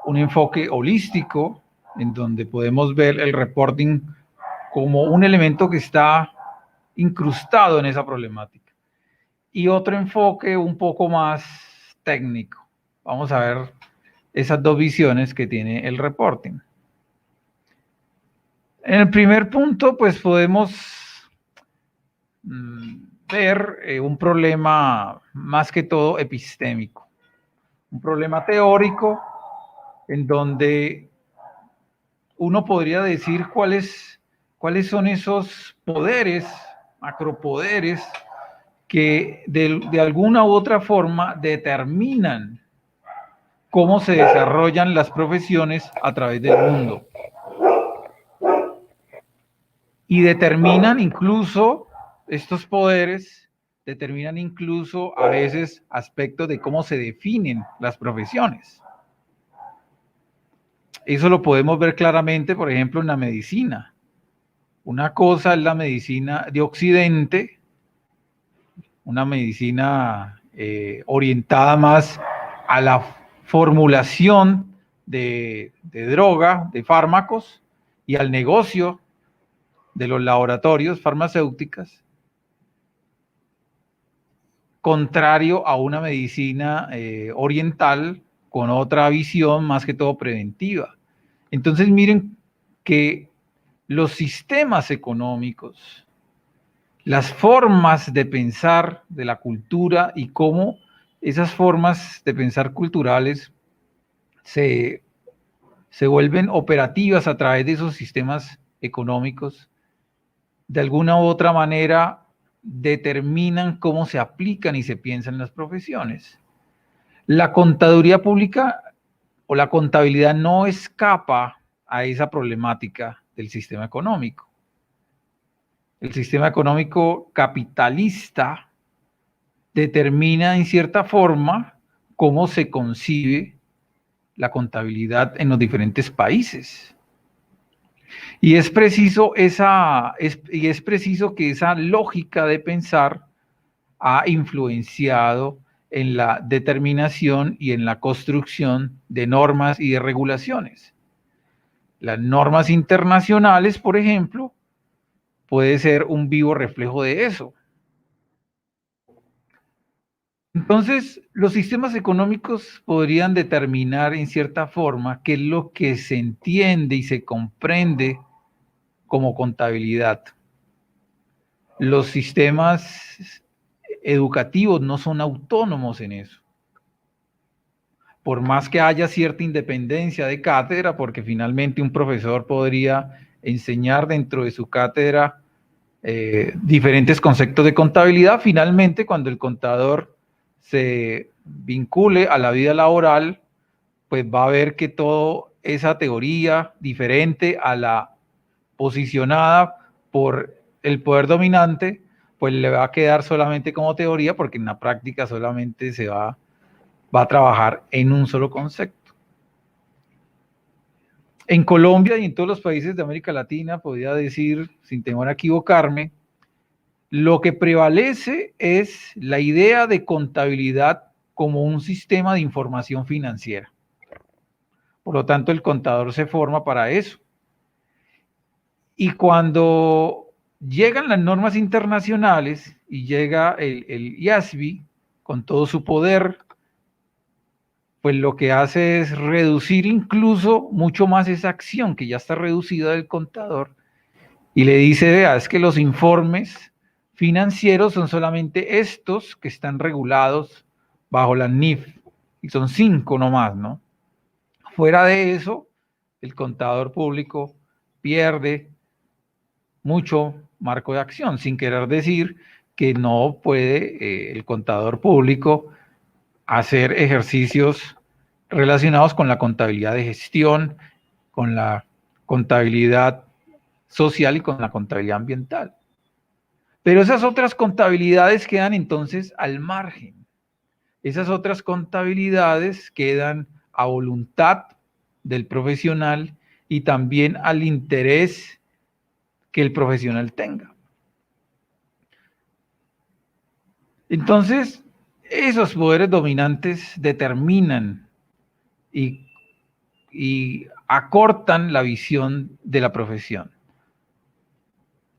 un enfoque holístico, en donde podemos ver el reporting como un elemento que está incrustado en esa problemática. Y otro enfoque un poco más técnico. Vamos a ver esas dos visiones que tiene el reporting. En el primer punto, pues podemos ver un problema más que todo epistémico, un problema teórico en donde uno podría decir cuáles son esos poderes, macropoderes, que de alguna u otra forma determinan cómo se desarrollan las profesiones a través del mundo. Y determinan incluso, estos poderes determinan incluso a veces aspectos de cómo se definen las profesiones. Eso lo podemos ver claramente, por ejemplo, en la medicina. Una cosa es la medicina de Occidente, una medicina orientada más a la formulación de droga, de fármacos, y al negocio de los laboratorios farmacéuticas, contrario a una medicina oriental con otra visión más que todo preventiva. Entonces miren que los sistemas económicos, las formas de pensar de la cultura y cómo esas formas de pensar culturales se vuelven operativas a través de esos sistemas económicos, de alguna u otra manera determinan cómo se aplican y se piensan las profesiones. La contaduría pública o la contabilidad no escapa a esa problemática del sistema económico. El sistema económico capitalista determina en cierta forma cómo se concibe la contabilidad en los diferentes países. Y es preciso que esa lógica de pensar ha influenciado en la determinación y en la construcción de normas y de regulaciones. Las normas internacionales, por ejemplo, puede ser un vivo reflejo de eso. Entonces, los sistemas económicos podrían determinar en cierta forma qué es lo que se entiende y se comprende como contabilidad. Los sistemas educativos no son autónomos en eso. Por más que haya cierta independencia de cátedra, porque finalmente un profesor podría enseñar dentro de su cátedra diferentes conceptos de contabilidad, finalmente cuando el contador se vincule a la vida laboral, pues va a ver que toda esa teoría diferente a la posicionada por el poder dominante, pues le va a quedar solamente como teoría, porque en la práctica solamente se va a trabajar en un solo concepto. En Colombia y en todos los países de América Latina, podría decir, sin temor a equivocarme, lo que prevalece es la idea de contabilidad como un sistema de información financiera. Por lo tanto, el contador se forma para eso. Y cuando llegan las normas internacionales y llega el IASB con todo su poder, pues lo que hace es reducir incluso mucho más esa acción que ya está reducida del contador y le dice, vea, es que los informes financieros son solamente estos que están regulados bajo la NIF y son 5 nomás, ¿no? Fuera de eso, el contador público pierde mucho marco de acción, sin querer decir que no puede el contador público hacer ejercicios relacionados con la contabilidad de gestión, con la contabilidad social y con la contabilidad ambiental. Pero esas otras contabilidades quedan entonces al margen. Esas otras contabilidades quedan a voluntad del profesional y también al interés que el profesional tenga. Entonces, esos poderes dominantes determinan y acortan la visión de la profesión.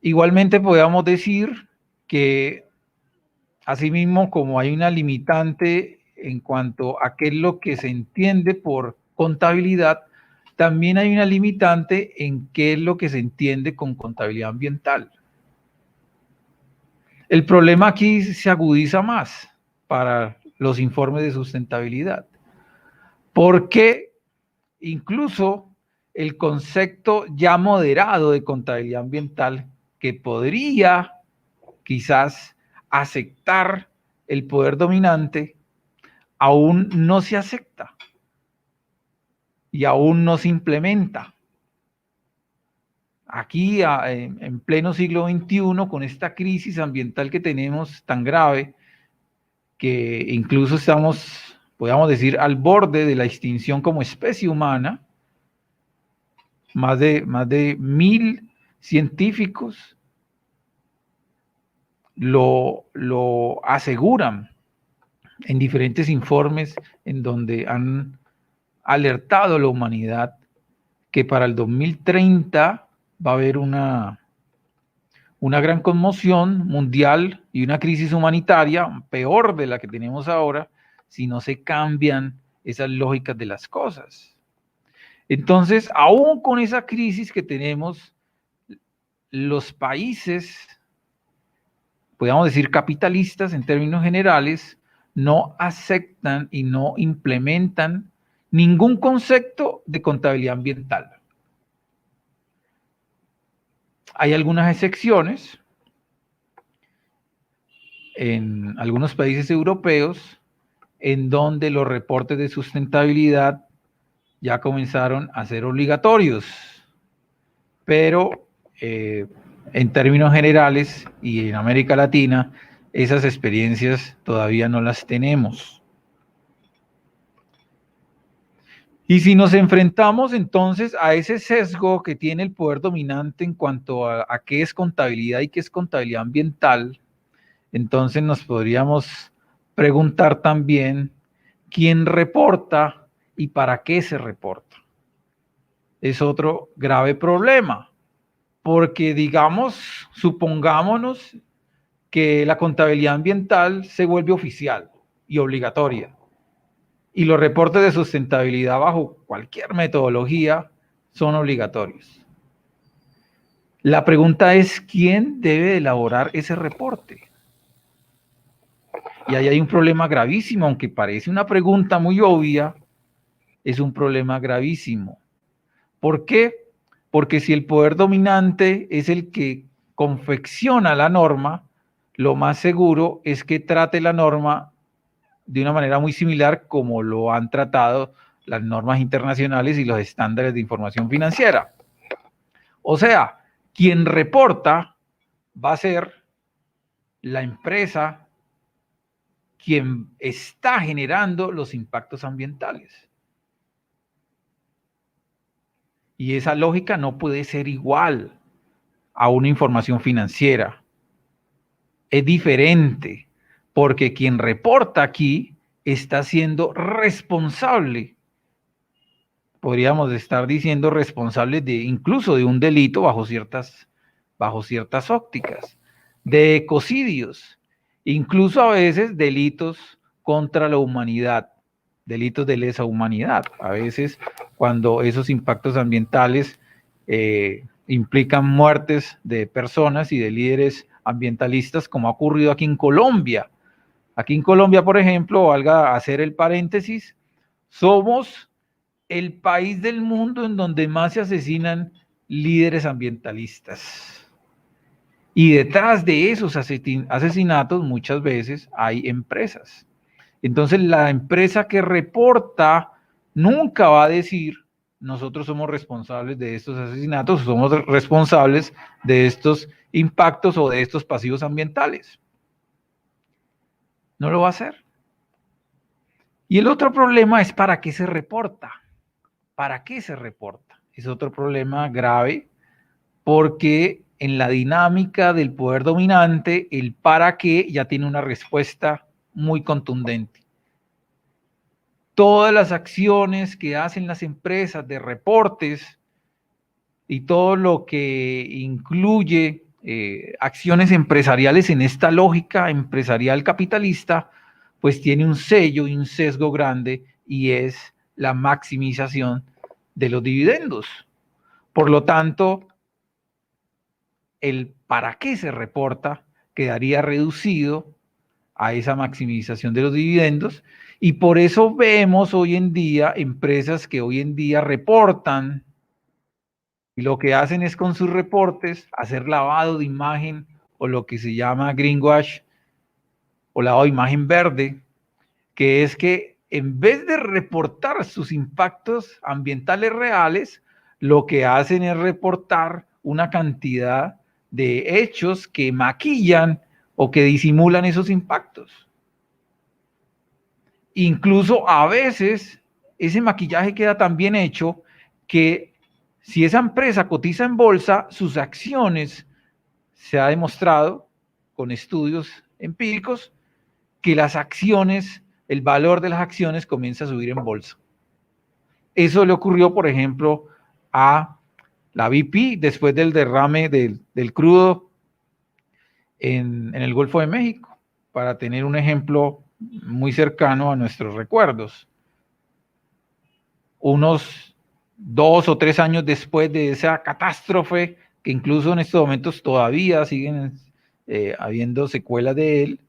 Igualmente podríamos decir que asimismo, como hay una limitante en cuanto a qué es lo que se entiende por contabilidad, también hay una limitante en qué es lo que se entiende con contabilidad ambiental. El problema aquí se agudiza más para los informes de sustentabilidad, porque incluso el concepto ya moderado de contabilidad ambiental, que podría quizás aceptar el poder dominante, aún no se acepta y aún no se implementa. Aquí, en pleno siglo XXI, con esta crisis ambiental que tenemos tan grave, que incluso estamos, podríamos decir, al borde de la extinción como especie humana, más de 1000 científicos lo aseguran en diferentes informes en donde han alertado a la humanidad que para el 2030 va a haber una gran conmoción mundial y una crisis humanitaria peor de la que tenemos ahora si no se cambian esas lógicas de las cosas. Entonces, aún con esa crisis que tenemos, los países, podríamos decir capitalistas en términos generales, no aceptan y no implementan ningún concepto de contabilidad ambiental. Hay algunas excepciones en algunos países europeos en donde los reportes de sustentabilidad ya comenzaron a ser obligatorios, pero en términos generales y en América Latina, esas experiencias todavía no las tenemos. Y si nos enfrentamos entonces a ese sesgo que tiene el poder dominante en cuanto a qué es contabilidad y qué es contabilidad ambiental, entonces nos podríamos preguntar también quién reporta y para qué se reporta. Es otro grave problema, porque digamos, supongámonos que la contabilidad ambiental se vuelve oficial y obligatoria. Y los reportes de sustentabilidad bajo cualquier metodología son obligatorios. La pregunta es, ¿quién debe elaborar ese reporte? Y ahí hay un problema gravísimo, aunque parece una pregunta muy obvia, es un problema gravísimo. ¿Por qué? Porque si el poder dominante es el que confecciona la norma, lo más seguro es que trate la norma de una manera muy similar como lo han tratado las normas internacionales y los estándares de información financiera. O sea, quien reporta va a ser la empresa quien está generando los impactos ambientales. Y esa lógica no puede ser igual a una información financiera. Es diferente, porque quien reporta aquí está siendo responsable, podríamos estar diciendo responsable de incluso de un delito bajo ciertas ópticas, de ecocidios, incluso a veces delitos contra la humanidad, delitos de lesa humanidad, a veces cuando esos impactos ambientales implican muertes de personas y de líderes ambientalistas, como ha ocurrido aquí en Colombia, Aquí en Colombia, por ejemplo, valga hacer el paréntesis, somos el país del mundo en donde más se asesinan líderes ambientalistas. Y detrás de esos asesinatos muchas veces hay empresas. Entonces la empresa que reporta nunca va a decir, nosotros somos responsables de estos asesinatos, somos responsables de estos impactos o de estos pasivos ambientales. No lo va a hacer. Y el otro problema es para qué se reporta. ¿Para qué se reporta? Es otro problema grave porque en la dinámica del poder dominante, el para qué ya tiene una respuesta muy contundente. Todas las acciones que hacen las empresas de reportes y todo lo que incluye acciones empresariales en esta lógica empresarial capitalista, pues tiene un sello y un sesgo grande y es la maximización de los dividendos. Por lo tanto, el para qué se reporta quedaría reducido a esa maximización de los dividendos y por eso vemos hoy en día empresas que hoy en día reportan y lo que hacen es con sus reportes hacer lavado de imagen o lo que se llama greenwash o lavado de imagen verde, que es que en vez de reportar sus impactos ambientales reales, lo que hacen es reportar una cantidad de hechos que maquillan o que disimulan esos impactos. Incluso a veces ese maquillaje queda tan bien hecho que si esa empresa cotiza en bolsa, sus acciones, se ha demostrado con estudios empíricos, que las acciones, el valor de las acciones comienza a subir en bolsa. Eso le ocurrió, por ejemplo, a la BP después del derrame del crudo en el Golfo de México, para tener un ejemplo muy cercano a nuestros recuerdos. Unos 2 o 3 años después de esa catástrofe, que incluso en estos momentos todavía siguen habiendo secuelas de él,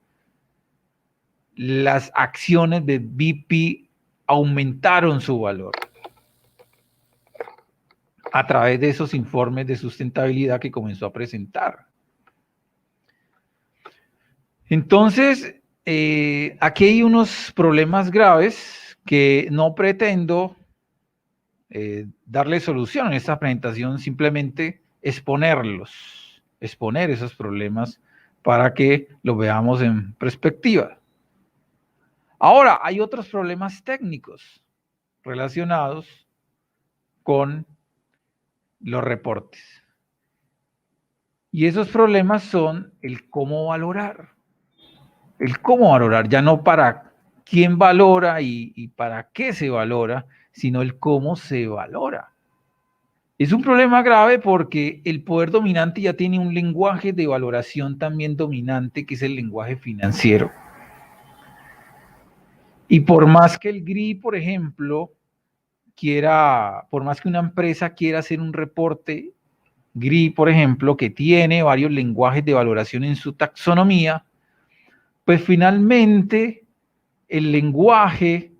las acciones de BP aumentaron su valor a través de esos informes de sustentabilidad que comenzó a presentar. Entonces, aquí hay unos problemas graves que no pretendo darle solución en esta presentación, simplemente exponer esos problemas para que lo veamos en perspectiva. Ahora, hay otros problemas técnicos relacionados con los reportes. Y esos problemas son el cómo valorar. El cómo valorar, ya no para quién valora y para qué se valora, sino el cómo se valora. Es un problema grave porque el poder dominante ya tiene un lenguaje de valoración también dominante, que es el lenguaje financiero. Y por más que el GRI, por ejemplo, por más que una empresa quiera hacer un reporte GRI, por ejemplo, que tiene varios lenguajes de valoración en su taxonomía, pues finalmente el lenguaje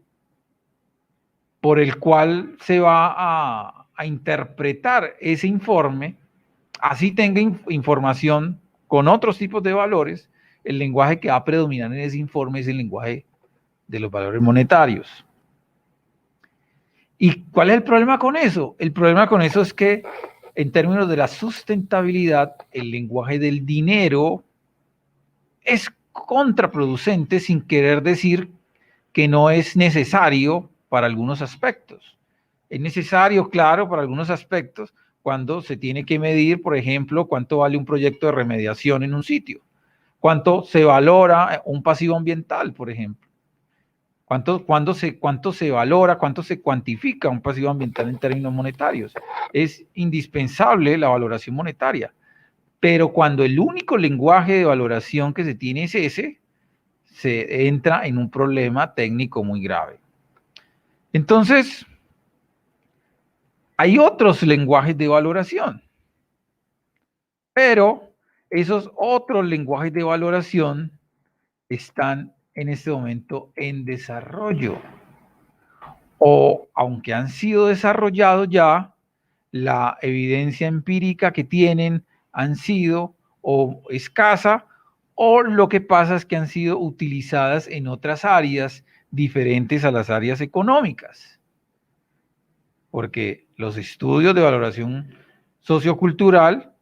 por el cual se va a interpretar ese informe, así tenga información con otros tipos de valores, el lenguaje que va a predominar en ese informe es el lenguaje de los valores monetarios. ¿Y cuál es el problema con eso? El problema con eso es que en términos de la sustentabilidad, el lenguaje del dinero es contraproducente, sin querer decir que no es necesario para algunos aspectos. Es necesario, claro, para algunos aspectos, cuando se tiene que medir, por ejemplo, cuánto vale un proyecto de remediación en un sitio, cuánto se valora un pasivo ambiental, por ejemplo, cuánto se valora, cuánto se cuantifica un pasivo ambiental en términos monetarios. Es indispensable la valoración monetaria, pero cuando el único lenguaje de valoración que se tiene es ese, se entra en un problema técnico muy grave. Entonces, hay otros lenguajes de valoración, pero esos otros lenguajes de valoración están en este momento en desarrollo. O aunque han sido desarrollados ya, la evidencia empírica que tienen han sido o escasa, o lo que pasa es que han sido utilizadas en otras áreas diferentes a las áreas económicas. Porque los estudios de valoración sociocultural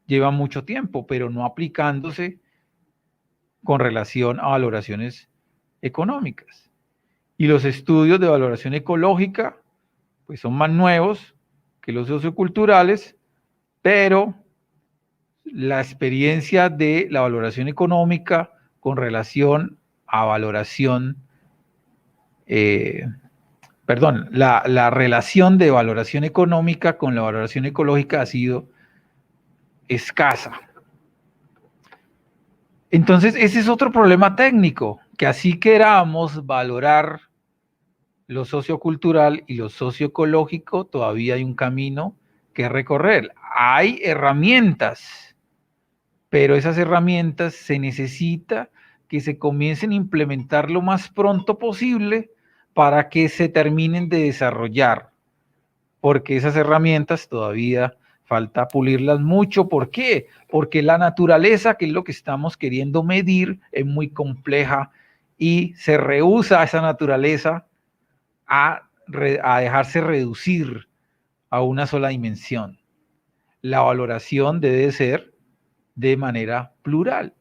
llevan mucho tiempo, pero no aplicándose con relación a valoraciones económicas. Y los estudios de valoración ecológica, pues son más nuevos que los socioculturales, pero la experiencia de la valoración económica con relación a valoración, la relación de valoración económica con la valoración ecológica ha sido escasa. Entonces, ese es otro problema técnico, que así queramos valorar lo sociocultural y lo socioecológico, todavía hay un camino que recorrer. Hay herramientas, pero esas herramientas se necesita que se comiencen a implementar lo más pronto posible para que se terminen de desarrollar, porque esas herramientas todavía falta pulirlas mucho. ¿Por qué? Porque la naturaleza, que es lo que estamos queriendo medir, es muy compleja y se rehúsa esa naturaleza a dejarse reducir a una sola dimensión. La valoración debe ser de manera plural.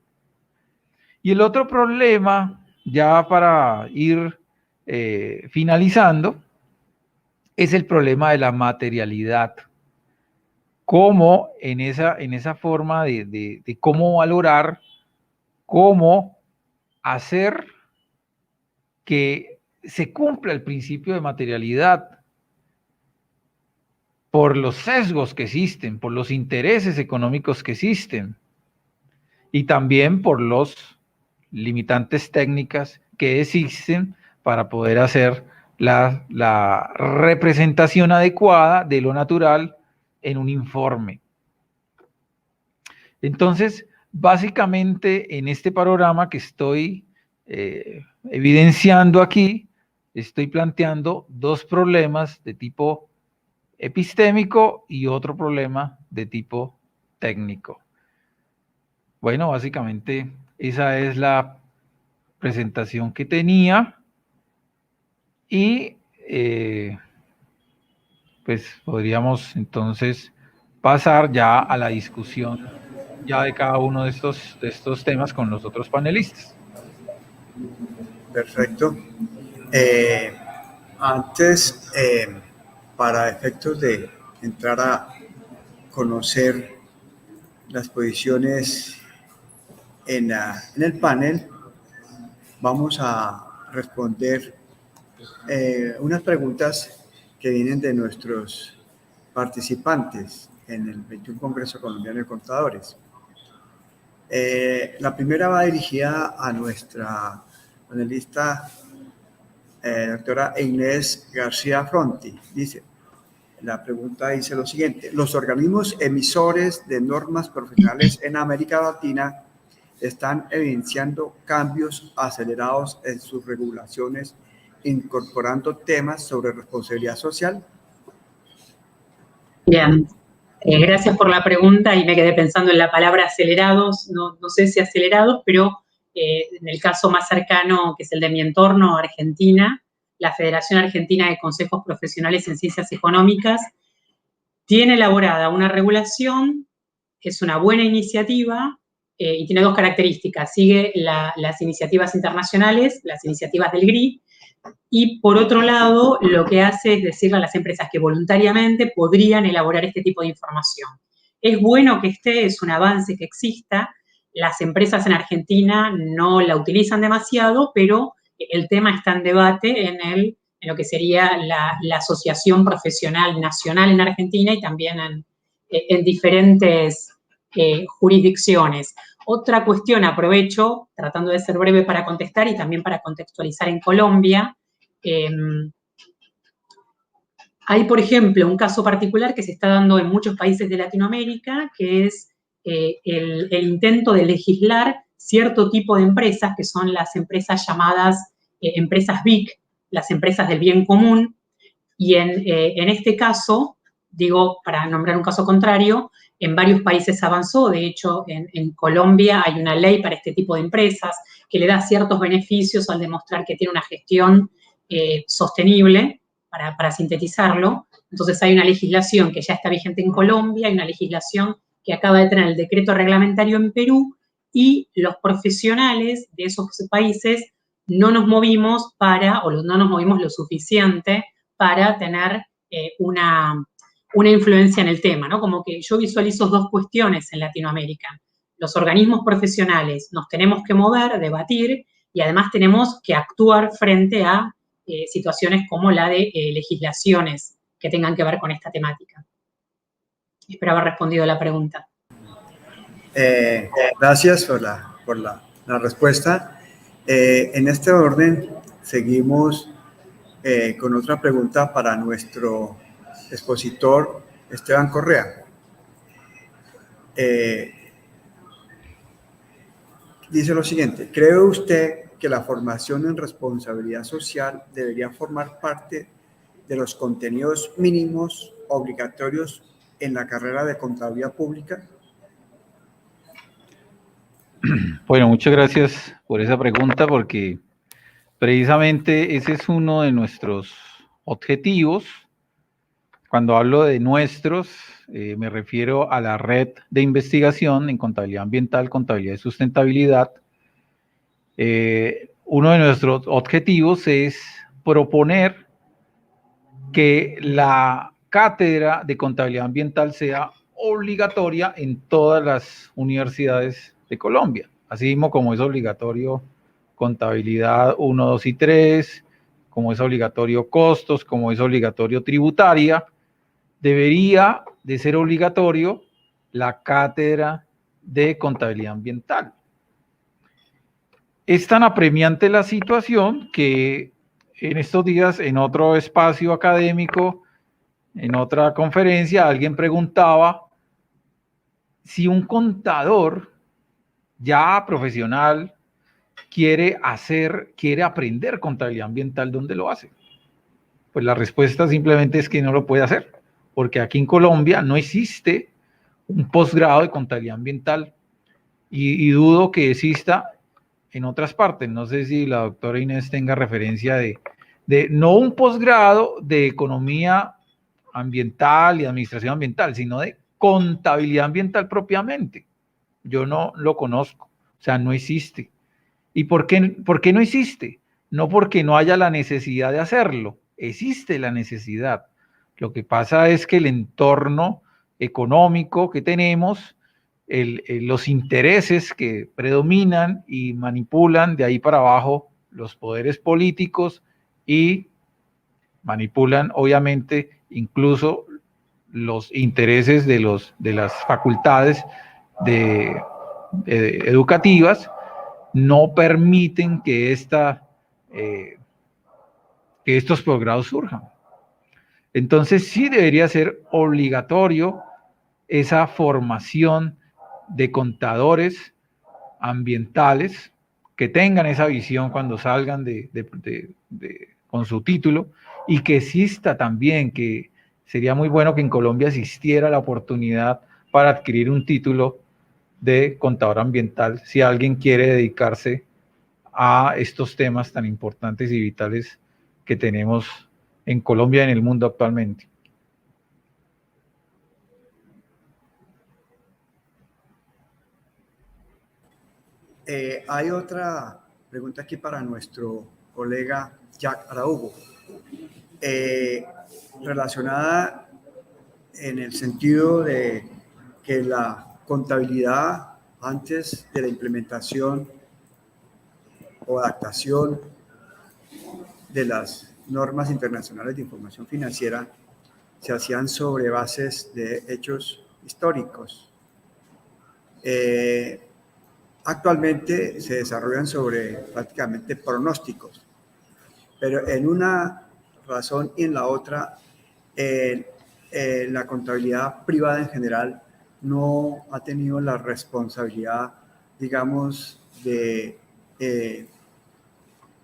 Y el otro problema, ya para ir finalizando, es el problema de la materialidad. Cómo en esa forma de cómo valorar, cómo hacer que se cumpla el principio de materialidad por los sesgos que existen, por los intereses económicos que existen y también por los limitantes técnicas que existen para poder hacer la representación adecuada de lo natural en un informe. Entonces, básicamente en este panorama que estoy evidenciando aquí, estoy planteando dos problemas de tipo epistémico y otro problema de tipo técnico. Bueno, básicamente esa es la presentación que tenía y pues podríamos entonces pasar ya a la discusión ya de cada uno de estos temas con los otros panelistas. Perfecto. Antes, para efectos de entrar a conocer las posiciones en el panel, vamos a responder unas preguntas que vienen de nuestros participantes en el 21 Congreso Colombiano de Contadores. La primera va dirigida a nuestra panelista, doctora Inés García Fronti. La pregunta dice lo siguiente: los organismos emisores de normas profesionales en América Latina están evidenciando cambios acelerados en sus regulaciones, incorporando temas sobre responsabilidad social. Bien, gracias por la pregunta y me quedé pensando en la palabra acelerados, no sé si acelerados, pero en el caso más cercano, que es el de mi entorno, Argentina, la Federación Argentina de Consejos Profesionales en Ciencias Económicas tiene elaborada una regulación, que es una buena iniciativa y tiene dos características. Sigue las iniciativas internacionales, las iniciativas del GRI, y por otro lado, lo que hace es decirle a las empresas que voluntariamente podrían elaborar este tipo de información. Es bueno que esté, es un avance que exista. Las empresas en Argentina no la utilizan demasiado, pero el tema está en debate en lo que sería la Asociación Profesional Nacional en Argentina y también en diferentes jurisdicciones. Otra cuestión, aprovecho, tratando de ser breve para contestar y también para contextualizar en Colombia. Hay, por ejemplo, un caso particular que se está dando en muchos países de Latinoamérica, que es el intento de legislar cierto tipo de empresas, que son las empresas llamadas empresas BIC, las empresas del bien común, y en este caso, digo, para nombrar un caso contrario, en varios países avanzó. De hecho, en Colombia hay una ley para este tipo de empresas que le da ciertos beneficios al demostrar que tiene una gestión sostenible, para sintetizarlo. Entonces hay una legislación que ya está vigente en Colombia, hay una legislación que acaba de tener el decreto reglamentario en Perú, y los profesionales de esos países no nos movimos no nos movimos lo suficiente para tener una influencia en el tema, ¿no? Como que yo visualizo dos cuestiones en Latinoamérica. Los organismos profesionales nos tenemos que mover, debatir, y además tenemos que actuar frente a situaciones como la de legislaciones que tengan que ver con esta temática. Espero haber respondido a la pregunta. Gracias por la respuesta. En este orden, seguimos con otra pregunta para nuestro expositor Esteban Correa. Dice lo siguiente: ¿cree usted que la formación en responsabilidad social debería formar parte de los contenidos mínimos obligatorios en la carrera de contabilidad pública? Bueno, muchas gracias por esa pregunta, porque precisamente ese es uno de nuestros objetivos. Cuando hablo de nuestros, me refiero a la red de investigación en contabilidad ambiental, contabilidad y sustentabilidad. Uno de nuestros objetivos es proponer que la cátedra de contabilidad ambiental sea obligatoria en todas las universidades de Colombia, así mismo como es obligatorio contabilidad 1, 2 y 3, como es obligatorio costos, como es obligatorio tributaria. Debería de ser obligatorio la cátedra de contabilidad ambiental. Es tan apremiante la situación que en estos días, en otro espacio académico, en otra conferencia, alguien preguntaba si un contador ya profesional quiere aprender contabilidad ambiental, ¿dónde lo hace? Pues la respuesta simplemente es que no lo puede hacer, porque aquí en Colombia no existe un posgrado de contabilidad ambiental, y dudo que exista en otras partes. No sé si la doctora Inés tenga referencia de no un posgrado de economía ambiental y administración ambiental, sino de contabilidad ambiental propiamente. Yo no lo conozco, o sea, no existe. ¿Y por qué no existe? No porque no haya la necesidad de hacerlo, existe la necesidad. Lo que pasa es que el entorno económico que tenemos, los intereses que predominan y manipulan de ahí para abajo los poderes políticos, y manipulan obviamente incluso los intereses de las facultades educativas, no permiten que estos posgrados surjan. Entonces sí debería ser obligatorio esa formación de contadores ambientales que tengan esa visión cuando salgan con su título, y que exista también, que sería muy bueno que en Colombia existiera la oportunidad para adquirir un título de contador ambiental si alguien quiere dedicarse a estos temas tan importantes y vitales que tenemos en Colombia y en el mundo actualmente. Hay otra pregunta aquí para nuestro colega Jack Araujo, relacionada en el sentido de que la contabilidad, antes de la implementación o adaptación de las normas internacionales de información financiera, se hacían sobre bases de hechos históricos. Actualmente se desarrollan sobre prácticamente pronósticos, pero en una razón y en la otra, la contabilidad privada en general no ha tenido la responsabilidad, digamos, de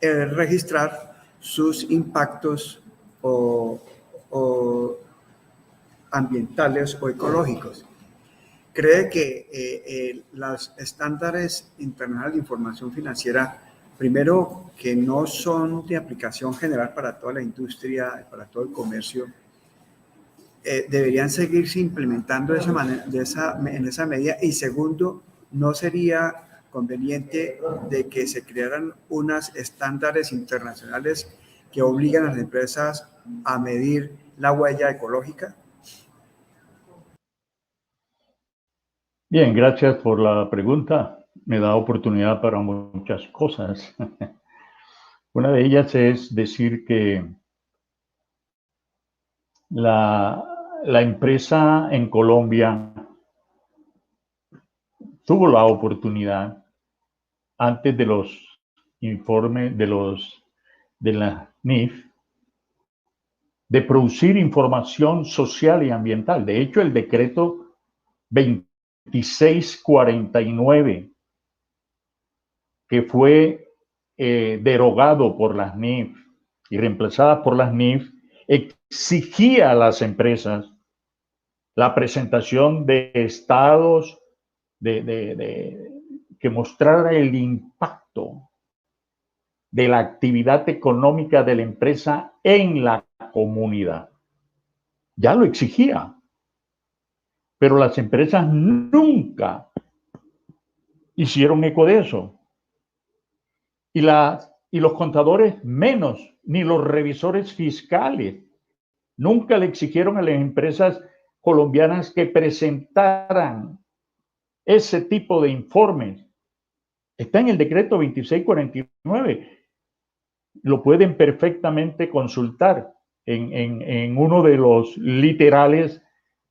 registrar sus impactos o ambientales o ecológicos. Cree que los estándares internacionales de información financiera, primero, que no son de aplicación general para toda la industria, para todo el comercio, deberían seguirse implementando en esa medida. Y segundo, no sería conveniente de que se crearan unos estándares internacionales que obligan a las empresas a medir la huella ecológica. Bien, gracias por la pregunta. Me da oportunidad para muchas cosas. Una de ellas es decir que la empresa en Colombia tuvo la oportunidad, antes de los informes de la NIF, de producir información social y ambiental. De hecho, el decreto 2649, que fue derogado por las NIF y reemplazada por las NIF, exigía a las empresas la presentación de estados que mostrara el impacto de la actividad económica de la empresa en la comunidad. Ya lo exigía, pero las empresas nunca hicieron eco de eso. Y los contadores menos, ni los revisores fiscales nunca le exigieron a las empresas colombianas que presentaran ese tipo de informes. Está en el decreto 2649. Lo pueden perfectamente consultar en uno de los literales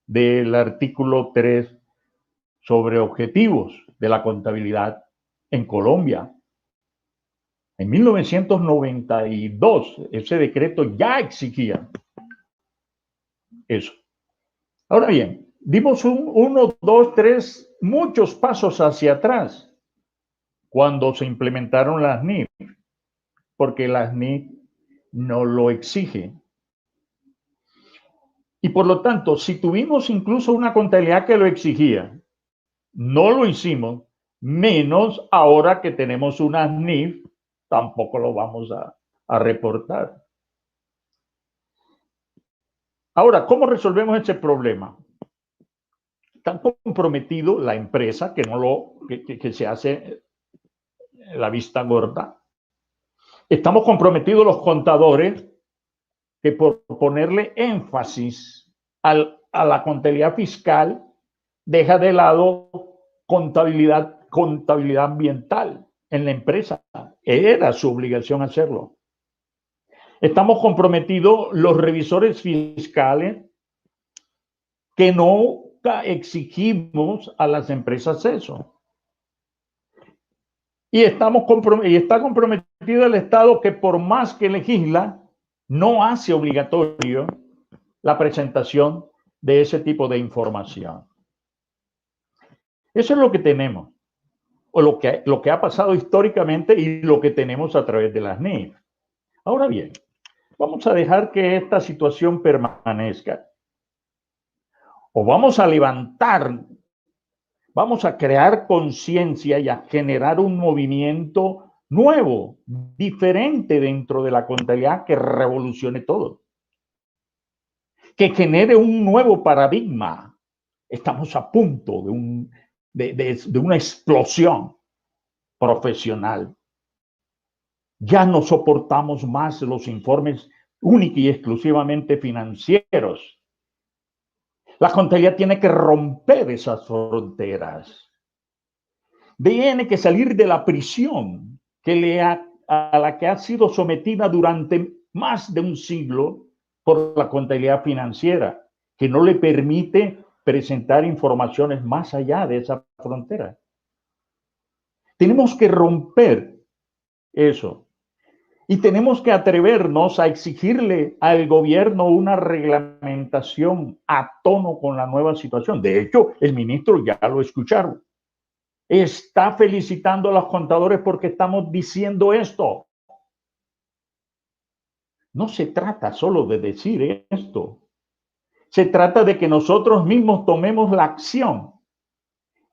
del artículo 3 sobre objetivos de la contabilidad en Colombia. En 1992, ese decreto ya exigía eso. Ahora bien, dimos uno, dos, tres, muchos pasos hacia atrás cuando se implementaron las NIF, porque las NIF no lo exigen. Y por lo tanto, si tuvimos incluso una contabilidad que lo exigía, no lo hicimos, menos ahora que tenemos una NIF, tampoco lo vamos a reportar. Ahora, ¿cómo resolvemos ese problema? Tan comprometido la empresa que se hace la vista gorda. Estamos comprometidos los contadores que por ponerle énfasis a la contabilidad fiscal deja de lado contabilidad ambiental en la empresa. Era su obligación hacerlo. Estamos comprometidos los revisores fiscales que nunca exigimos a las empresas eso. Y está comprometido el Estado que por más que legisla, no hace obligatorio la presentación de ese tipo de información. Eso es lo que tenemos, o lo que ha pasado históricamente y lo que tenemos a través de las NIF. Ahora bien, vamos a dejar que esta situación permanezca. O vamos a levantar, vamos a crear conciencia y a generar un movimiento nuevo, diferente dentro de la contabilidad que revolucione todo. Que genere un nuevo paradigma. Estamos a punto de una explosión profesional. Ya no soportamos más los informes únicos y exclusivamente financieros. La contabilidad tiene que romper esas fronteras. Tiene que salir de la prisión a la que ha sido sometida durante más de un siglo por la contabilidad financiera, que no le permite presentar informaciones más allá de esa frontera. Tenemos que romper eso. Y tenemos que atrevernos a exigirle al gobierno una reglamentación a tono con la nueva situación. De hecho, el ministro ya lo escucharon. está felicitando a los contadores porque estamos diciendo esto. No se trata solo de decir esto. Se trata de que nosotros mismos tomemos la acción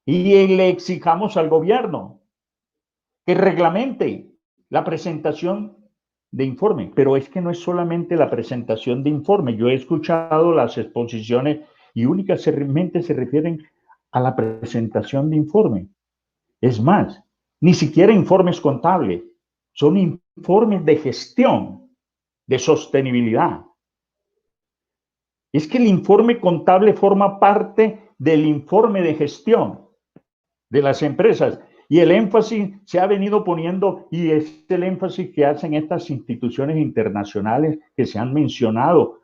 y le exijamos al gobierno que reglamente la presentación de informe. Pero es que no es solamente la presentación de informe. Yo he escuchado las exposiciones y únicamente se refieren a la presentación de informe. Es más, ni siquiera informes contables, son informes de gestión, de sostenibilidad. Es que el informe contable forma parte del informe de gestión de las empresas y el énfasis se ha venido poniendo y es el énfasis que hacen estas instituciones internacionales que se han mencionado.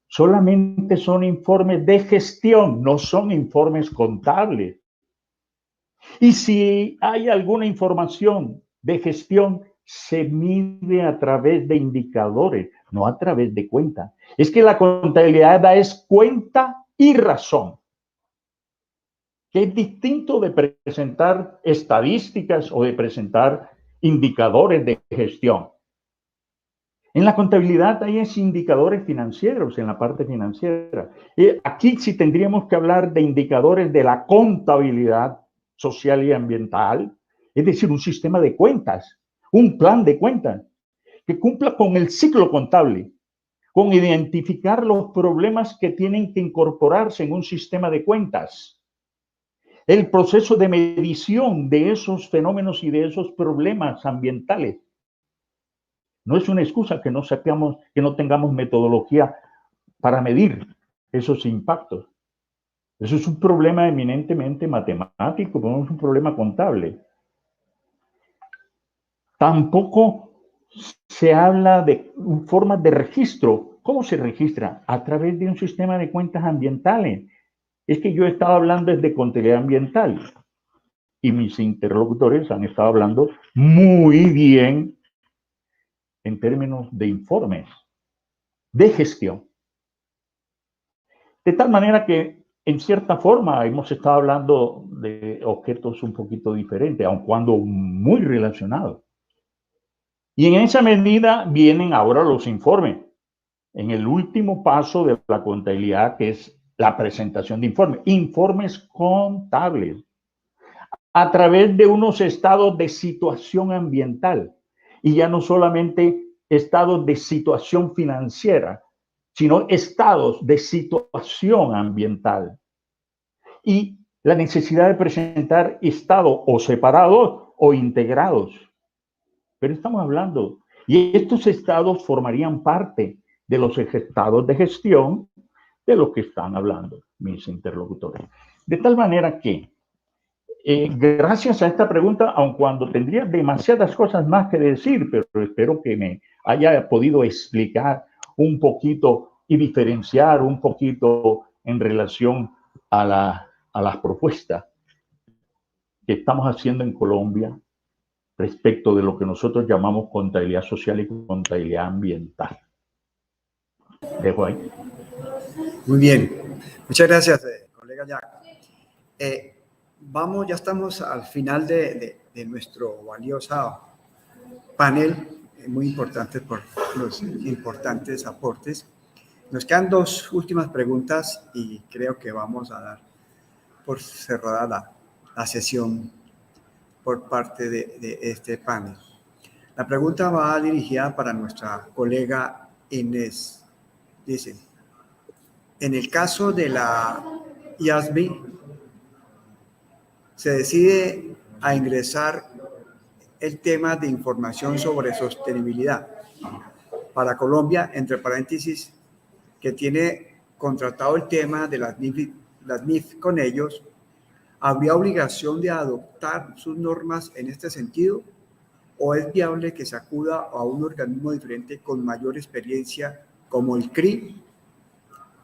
Solamente son informes de gestión, no son informes contables. Y si hay alguna información de gestión, se mide a través de indicadores, no a través de cuentas. Es que la contabilidad es cuenta y razón, que es distinto de presentar estadísticas o de presentar indicadores de gestión. En la contabilidad hay indicadores financieros en la parte financiera. Aquí sí tendríamos que hablar de indicadores de la contabilidad social y ambiental, es decir, un sistema de cuentas, un plan de cuentas que cumpla con el ciclo contable, con identificar los problemas que tienen que incorporarse en un sistema de cuentas, el proceso de medición de esos fenómenos y de esos problemas ambientales. No es una excusa que no sepamos, que no tengamos metodología para medir esos impactos. Eso es un problema eminentemente matemático, no es un problema contable. Tampoco se habla de formas de registro. ¿Cómo se registra? A través de un sistema de cuentas ambientales. Es que yo he estado hablando de contabilidad ambiental y mis interlocutores han estado hablando muy bien en términos de informes, de gestión. De tal manera que, en cierta forma, hemos estado hablando de objetos un poquito diferentes, aun cuando muy relacionados. Y en esa medida vienen ahora los informes, en el último paso de la contabilidad, que es la presentación de informes, informes contables, a través de unos estados de situación ambiental, y ya no solamente estados de situación financiera, sino estados de situación ambiental. Y la necesidad de presentar estados o separados o integrados. Pero estamos hablando, y estos estados formarían parte de los estados de gestión de los que están hablando mis interlocutores. De tal manera que, gracias a esta pregunta, aun cuando tendría demasiadas cosas más que decir, pero espero que me haya podido explicar un poquito y diferenciar un poquito en relación a las propuestas que estamos haciendo en Colombia respecto de lo que nosotros llamamos contabilidad social y contabilidad ambiental. Dejo ahí. Muy bien. Muchas gracias, colega Jack. Ya estamos al final de nuestro valioso panel, muy importante por los importantes aportes. Nos quedan dos últimas preguntas y creo que vamos a dar por cerrada la sesión por parte de este panel. La pregunta va dirigida para nuestra colega Inés. Dice, en el caso de la IASB, se decide a ingresar el tema de información sobre sostenibilidad para Colombia, entre paréntesis, que tiene contratado el tema de las NIF con ellos. ¿Habría obligación de adoptar sus normas en este sentido? ¿O es viable que se acuda a un organismo diferente con mayor experiencia como el CRI?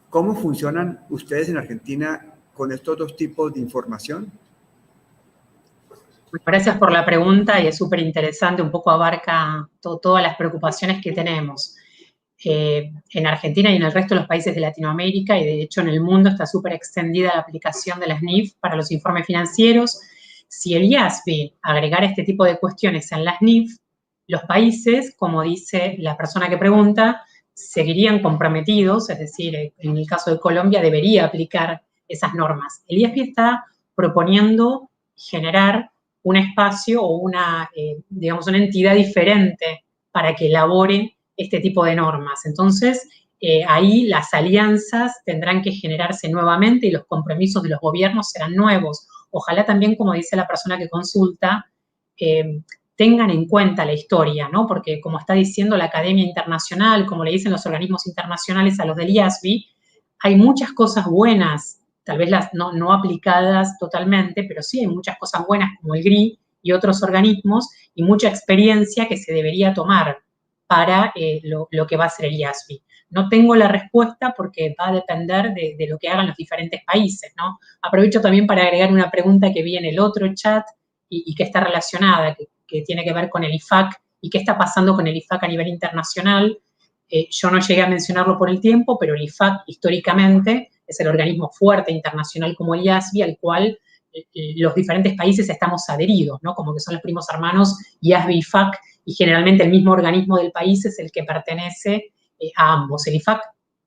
¿Cómo funcionan ustedes en Argentina con estos dos tipos de información? Gracias por la pregunta y es súper interesante, un poco abarca todas las preocupaciones que tenemos. En Argentina y en el resto de los países de Latinoamérica y de hecho en el mundo está súper extendida la aplicación de las NIF para los informes financieros. si el IASB agregara este tipo de cuestiones en las NIF, los países, como dice la persona que pregunta, seguirían comprometidos, es decir, en el caso de Colombia debería aplicar esas normas. El IASB está proponiendo generar un espacio o una, digamos, una entidad diferente para que elabore este tipo de normas. Entonces, ahí las alianzas tendrán que generarse nuevamente y los compromisos de los gobiernos serán nuevos. Ojalá también, como dice la persona que consulta, tengan en cuenta la historia, ¿no? Porque como está diciendo la Academia Internacional, como le dicen los organismos internacionales a los del IASB, hay muchas cosas buenas, tal vez las no aplicadas totalmente, pero sí hay muchas cosas buenas como el GRI y otros organismos y mucha experiencia que se debería tomar para lo que va a ser el IASB. No tengo la respuesta porque va a depender de lo que hagan los diferentes países, ¿no? Aprovecho también para agregar una pregunta que vi en el otro chat y que está relacionada, que tiene que ver con el IFAC y qué está pasando con el IFAC a nivel internacional. Yo no llegué a mencionarlo por el tiempo, pero el IFAC históricamente es el organismo fuerte internacional como el IASB, al cual los diferentes países estamos adheridos, ¿no? Como que son los primos hermanos IASB-IFAC, y generalmente el mismo organismo del país es el que pertenece a ambos. El IFAC,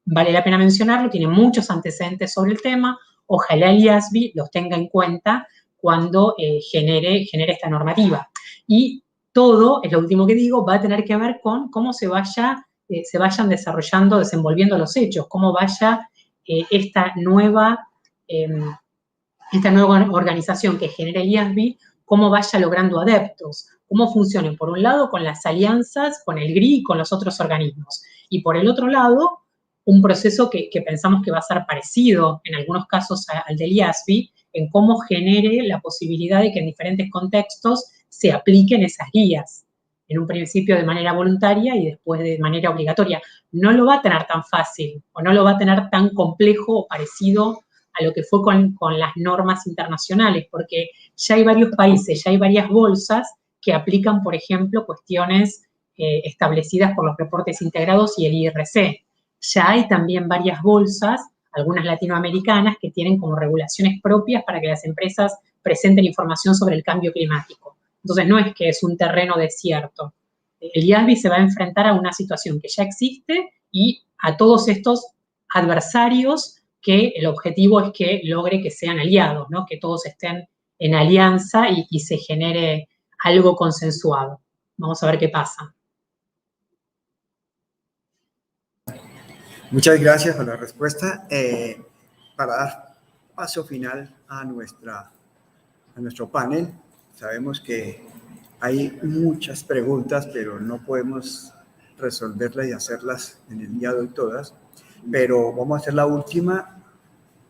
vale la pena mencionarlo, tiene muchos antecedentes sobre el tema. Ojalá el IASB los tenga en cuenta cuando genere esta normativa. Y todo, es lo último que digo, va a tener que ver con cómo se vayan desarrollando, desenvolviendo los hechos, cómo vaya esta nueva organización que genera el IASB, cómo vaya logrando adeptos, cómo funcionen, por un lado, con las alianzas, con el GRI y con los otros organismos. Y por el otro lado, un proceso que pensamos que va a ser parecido, en algunos casos, al del IASB, en cómo genere la posibilidad de que en diferentes contextos se apliquen esas guías, en un principio de manera voluntaria y después de manera obligatoria. No lo va a tener tan fácil o no lo va a tener tan complejo o parecido a lo que fue con las normas internacionales, porque ya hay varios países, ya hay varias bolsas que aplican, por ejemplo, cuestiones establecidas por los reportes integrados y el IRC. Ya hay también varias bolsas, algunas latinoamericanas, que tienen como regulaciones propias para que las empresas presenten información sobre el cambio climático. Entonces, no es que es un terreno desierto. El IASB se va a enfrentar a una situación que ya existe y a todos estos adversarios que el objetivo es que logre que sean aliados, ¿no? Que todos estén en alianza y se genere algo consensuado. Vamos a ver qué pasa. Muchas gracias por la respuesta. Para dar paso final a nuestro panel, sabemos que hay muchas preguntas, pero no podemos resolverlas y hacerlas en el día de hoy todas, pero vamos a hacer la última,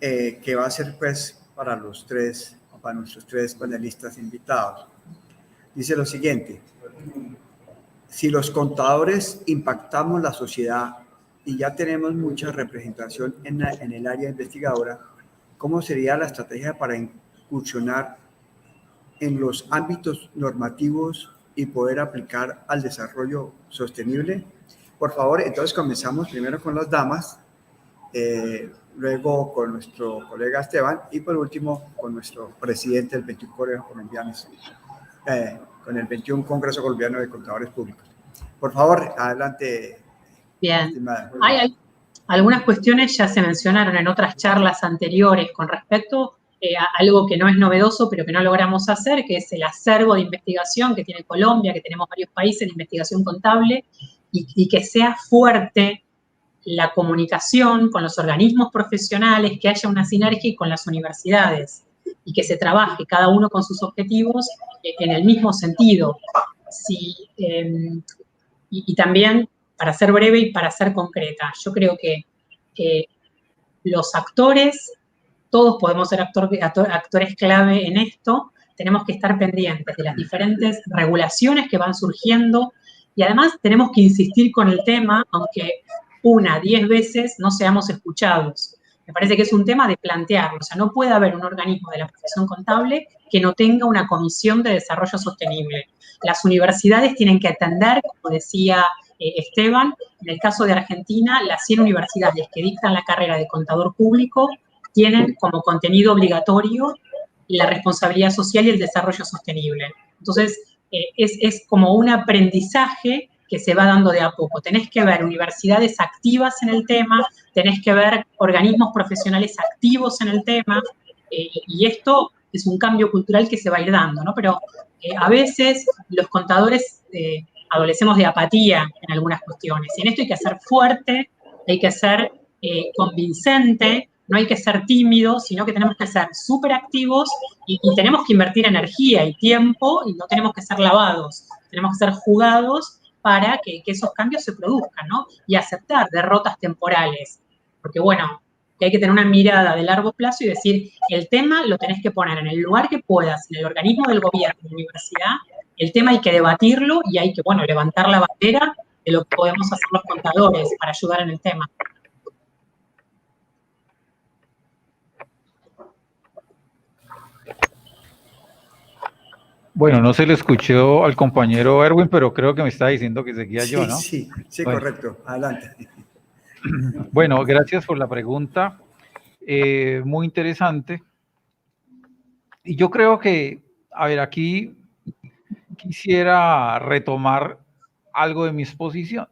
que va a ser pues para nuestros tres panelistas invitados. Dice lo siguiente: si los contadores impactamos la sociedad y ya tenemos mucha representación en el área investigadora, ¿cómo sería la estrategia para incursionar en los ámbitos normativos y poder aplicar al desarrollo sostenible? Por favor, entonces comenzamos primero con las damas, luego con nuestro colega Esteban y por último con nuestro presidente del 21 Colegio Colombianos, con el 21 Congreso Colombiano de Contadores Públicos. Por favor, adelante. Bien. Hay algunas cuestiones ya se mencionaron en otras charlas anteriores con respecto a algo que no es novedoso, pero que no logramos hacer, que es el acervo de investigación que tiene Colombia, que tenemos varios países de investigación contable, y que sea fuerte la comunicación con los organismos profesionales, que haya una sinergia con las universidades y que se trabaje cada uno con sus objetivos en el mismo sentido. Y también, para ser breve y para ser concreta, yo creo que los actores, todos podemos ser actores clave en esto, tenemos que estar pendientes de las diferentes regulaciones que van surgiendo y además tenemos que insistir con el tema, aunque 10 veces no seamos escuchados. Me parece que es un tema de plantearlo, o sea, no puede haber un organismo de la profesión contable que no tenga una comisión de desarrollo sostenible. Las universidades tienen que atender, como decía Esteban, en el caso de Argentina, las 100 universidades que dictan la carrera de contador público tienen como contenido obligatorio la responsabilidad social y el desarrollo sostenible. Entonces, es como un aprendizaje que se va dando de a poco. Tenés que ver universidades activas en el tema, tenés que ver organismos profesionales activos en el tema, y esto es un cambio cultural que se va a ir dando, ¿no? Pero a veces los contadores adolecemos de apatía en algunas cuestiones, y en esto hay que ser fuerte, hay que ser convincente, no hay que ser tímido, sino que tenemos que ser súper activos y tenemos que invertir energía y tiempo y no tenemos que ser lavados, tenemos que ser jugados para que esos cambios se produzcan, ¿no? Y aceptar derrotas temporales, porque bueno, que hay que tener una mirada de largo plazo y decir, el tema lo tenés que poner en el lugar que puedas, en el organismo del gobierno, en la universidad, el tema hay que debatirlo y hay que, bueno, levantar la bandera de lo que podemos hacer los contadores para ayudar en el tema. Bueno, no se le escuchó al compañero Erwin, pero creo que me está diciendo que seguía Sí, yo, ¿no? sí, Bueno. Correcto. Adelante. Bueno, gracias por la pregunta. Muy interesante. Y yo creo que, a ver, aquí quisiera retomar algo de mi exposición.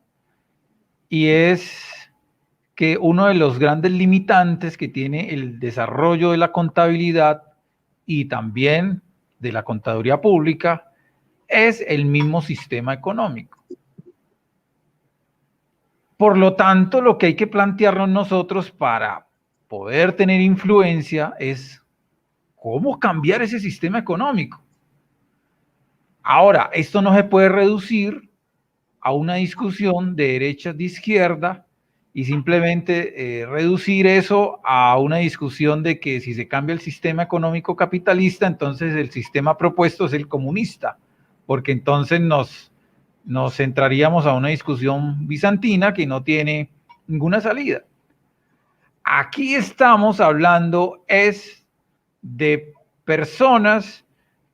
Y es que uno de los grandes limitantes que tiene el desarrollo de la contabilidad y también de la contaduría pública es el mismo sistema económico. Por lo tanto, lo que hay que plantearnos nosotros para poder tener influencia es cómo cambiar ese sistema económico. Ahora, esto no se puede reducir a una discusión de derecha, de izquierda, y simplemente reducir eso a una discusión de que si se cambia el sistema económico capitalista, entonces el sistema propuesto es el comunista, porque entonces nos entraríamos a una discusión bizantina que no tiene ninguna salida. Aquí estamos hablando es de personas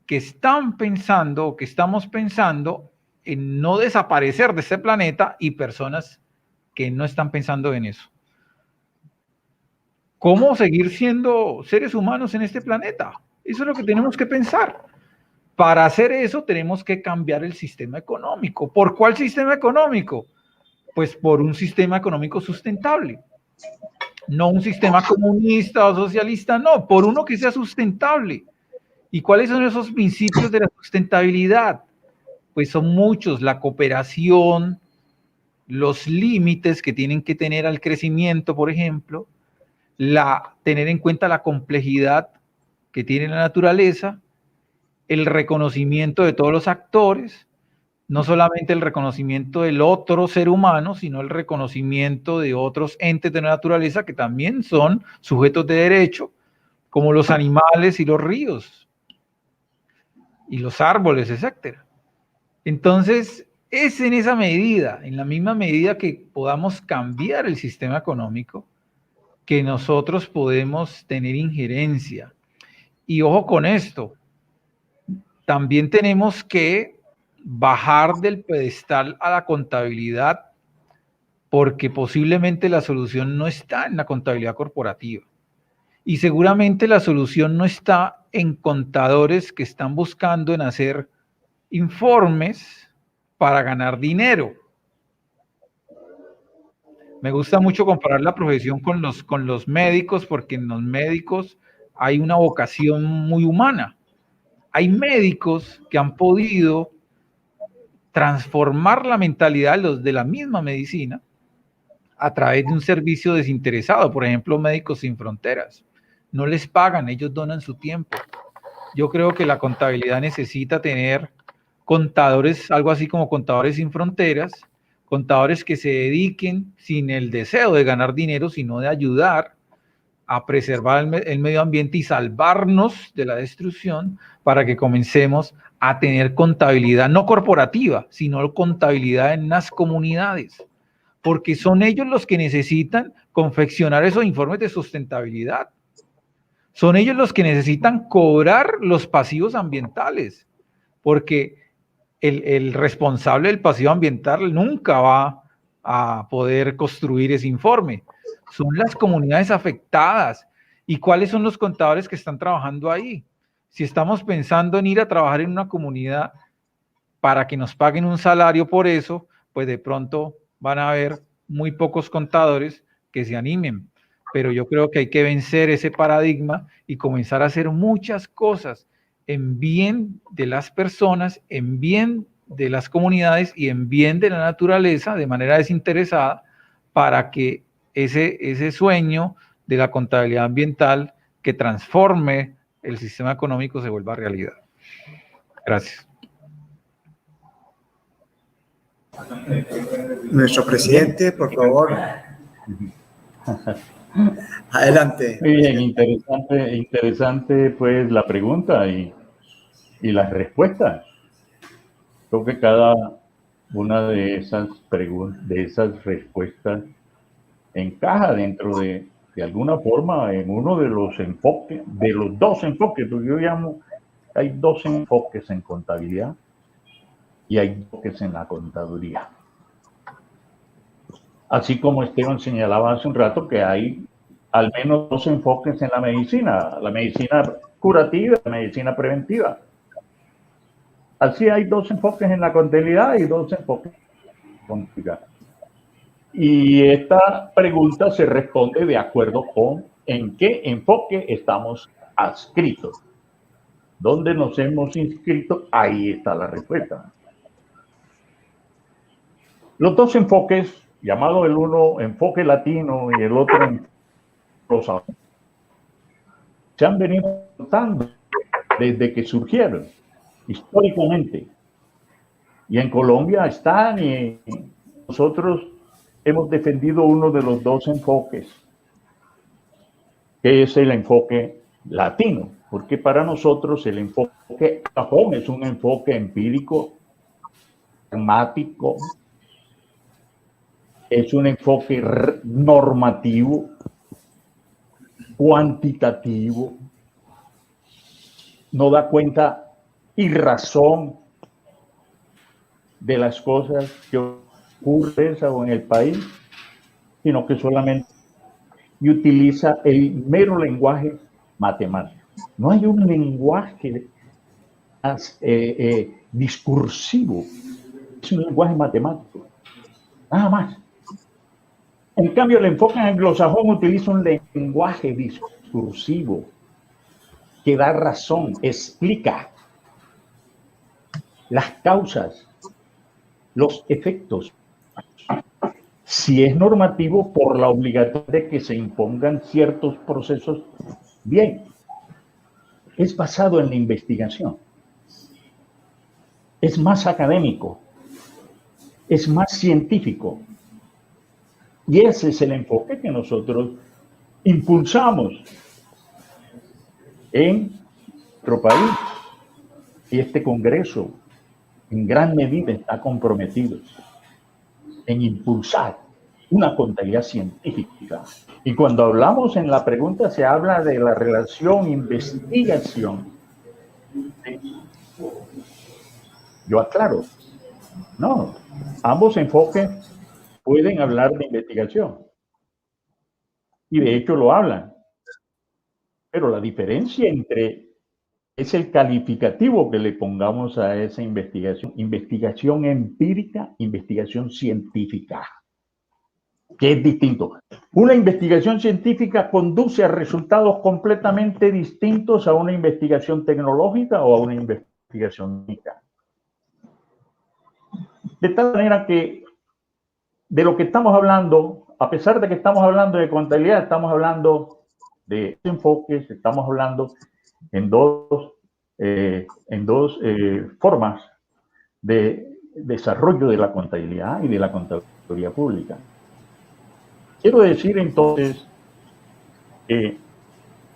que están pensando, o que estamos pensando en no desaparecer de este planeta, y personas que no están pensando en eso. ¿Cómo seguir siendo seres humanos en este planeta? Eso es lo que tenemos que pensar. Para hacer eso tenemos que cambiar el sistema económico. ¿Por cuál sistema económico? Pues por un sistema económico sustentable. No un sistema comunista o socialista, no, por uno que sea sustentable. ¿Y cuáles son esos principios de la sustentabilidad? Pues son muchos: la cooperación, los límites que tienen que tener al crecimiento, por ejemplo, tener en cuenta la complejidad que tiene la naturaleza, el reconocimiento de todos los actores, no solamente el reconocimiento del otro ser humano, sino el reconocimiento de otros entes de la naturaleza que también son sujetos de derecho, como los animales y los ríos, y los árboles, etc. Entonces, es en esa medida, en la misma medida que podamos cambiar el sistema económico, que nosotros podemos tener injerencia. Y ojo con esto, también tenemos que bajar del pedestal a la contabilidad, porque posiblemente la solución no está en la contabilidad corporativa. Y seguramente la solución no está en contadores que están buscando en hacer informes para ganar dinero. Me gusta mucho comparar la profesión con los médicos, porque en los médicos hay una vocación muy humana. Hay médicos que han podido transformar la mentalidad de la misma medicina a través de un servicio desinteresado. Por ejemplo, Médicos Sin Fronteras. No les pagan, ellos donan su tiempo. Yo creo que la contabilidad necesita tener contadores, algo así como Contadores Sin Fronteras, contadores que se dediquen sin el deseo de ganar dinero, sino de ayudar a preservar el medio ambiente y salvarnos de la destrucción, para que comencemos a tener contabilidad no corporativa, sino contabilidad en las comunidades, porque son ellos los que necesitan confeccionar esos informes de sustentabilidad. Son ellos los que necesitan cobrar los pasivos ambientales, porque el responsable del pasivo ambiental nunca va a poder construir ese informe. Son las comunidades afectadas. ¿Y cuáles son los contadores que están trabajando ahí? Si estamos pensando en ir a trabajar en una comunidad para que nos paguen un salario por eso, pues de pronto van a haber muy pocos contadores que se animen. Pero yo creo que hay que vencer ese paradigma y comenzar a hacer muchas cosas en bien de las personas, en bien de las comunidades y en bien de la naturaleza de manera desinteresada para que ese sueño de la contabilidad ambiental que transforme el sistema económico se vuelva realidad. Gracias. Nuestro presidente, por favor. Adelante. Muy bien, interesante pues la pregunta y las respuestas. Creo que cada una de esas respuestas encaja dentro de alguna forma en uno de los enfoques, de los dos enfoques, porque yo llamo, hay dos enfoques en contabilidad y hay enfoques en la contaduría. Así como Esteban señalaba hace un rato que hay al menos dos enfoques en la medicina curativa y la medicina preventiva. Así hay dos enfoques en la contabilidad y dos enfoques en la contabilidad. Y esta pregunta se responde de acuerdo con en qué enfoque estamos adscritos. ¿Dónde nos hemos inscrito? Ahí está la respuesta. Los dos enfoques, llamado el uno enfoque latino y el otro enfoque, se han venido tratando desde que surgieron históricamente. Y en Colombia están y nosotros hemos defendido uno de los dos enfoques, que es el enfoque latino, porque para nosotros el enfoque sajón es un enfoque empírico, pragmático, es un enfoque normativo, cuantitativo, no da cuenta y razón de las cosas que ocurren en el país, sino que solamente utiliza el mero lenguaje matemático. No hay un lenguaje discursivo, es un lenguaje matemático, nada más. En cambio, el enfoque anglosajón utiliza un lenguaje discursivo que da razón, explica las causas, los efectos. Si es normativo, por la obligación de que se impongan ciertos procesos, bien, es basado en la investigación, es más académico, es más científico. Y ese es el enfoque que nosotros impulsamos en nuestro país. Y este Congreso, en gran medida, está comprometido en impulsar una contabilidad científica. Y cuando hablamos en la pregunta, se habla de la relación investigación. Yo aclaro, no, ambos enfoques pueden hablar de investigación. Y de hecho lo hablan. Pero la diferencia es el calificativo que le pongamos a esa investigación. Investigación empírica, investigación científica, que es distinto. Una investigación científica conduce a resultados completamente distintos a una investigación tecnológica o a una investigación técnica. De tal manera que de lo que estamos hablando, a pesar de que estamos hablando de contabilidad, estamos hablando de enfoques, estamos hablando en dos formas de desarrollo de la contabilidad y de la contaduría pública. Quiero decir entonces que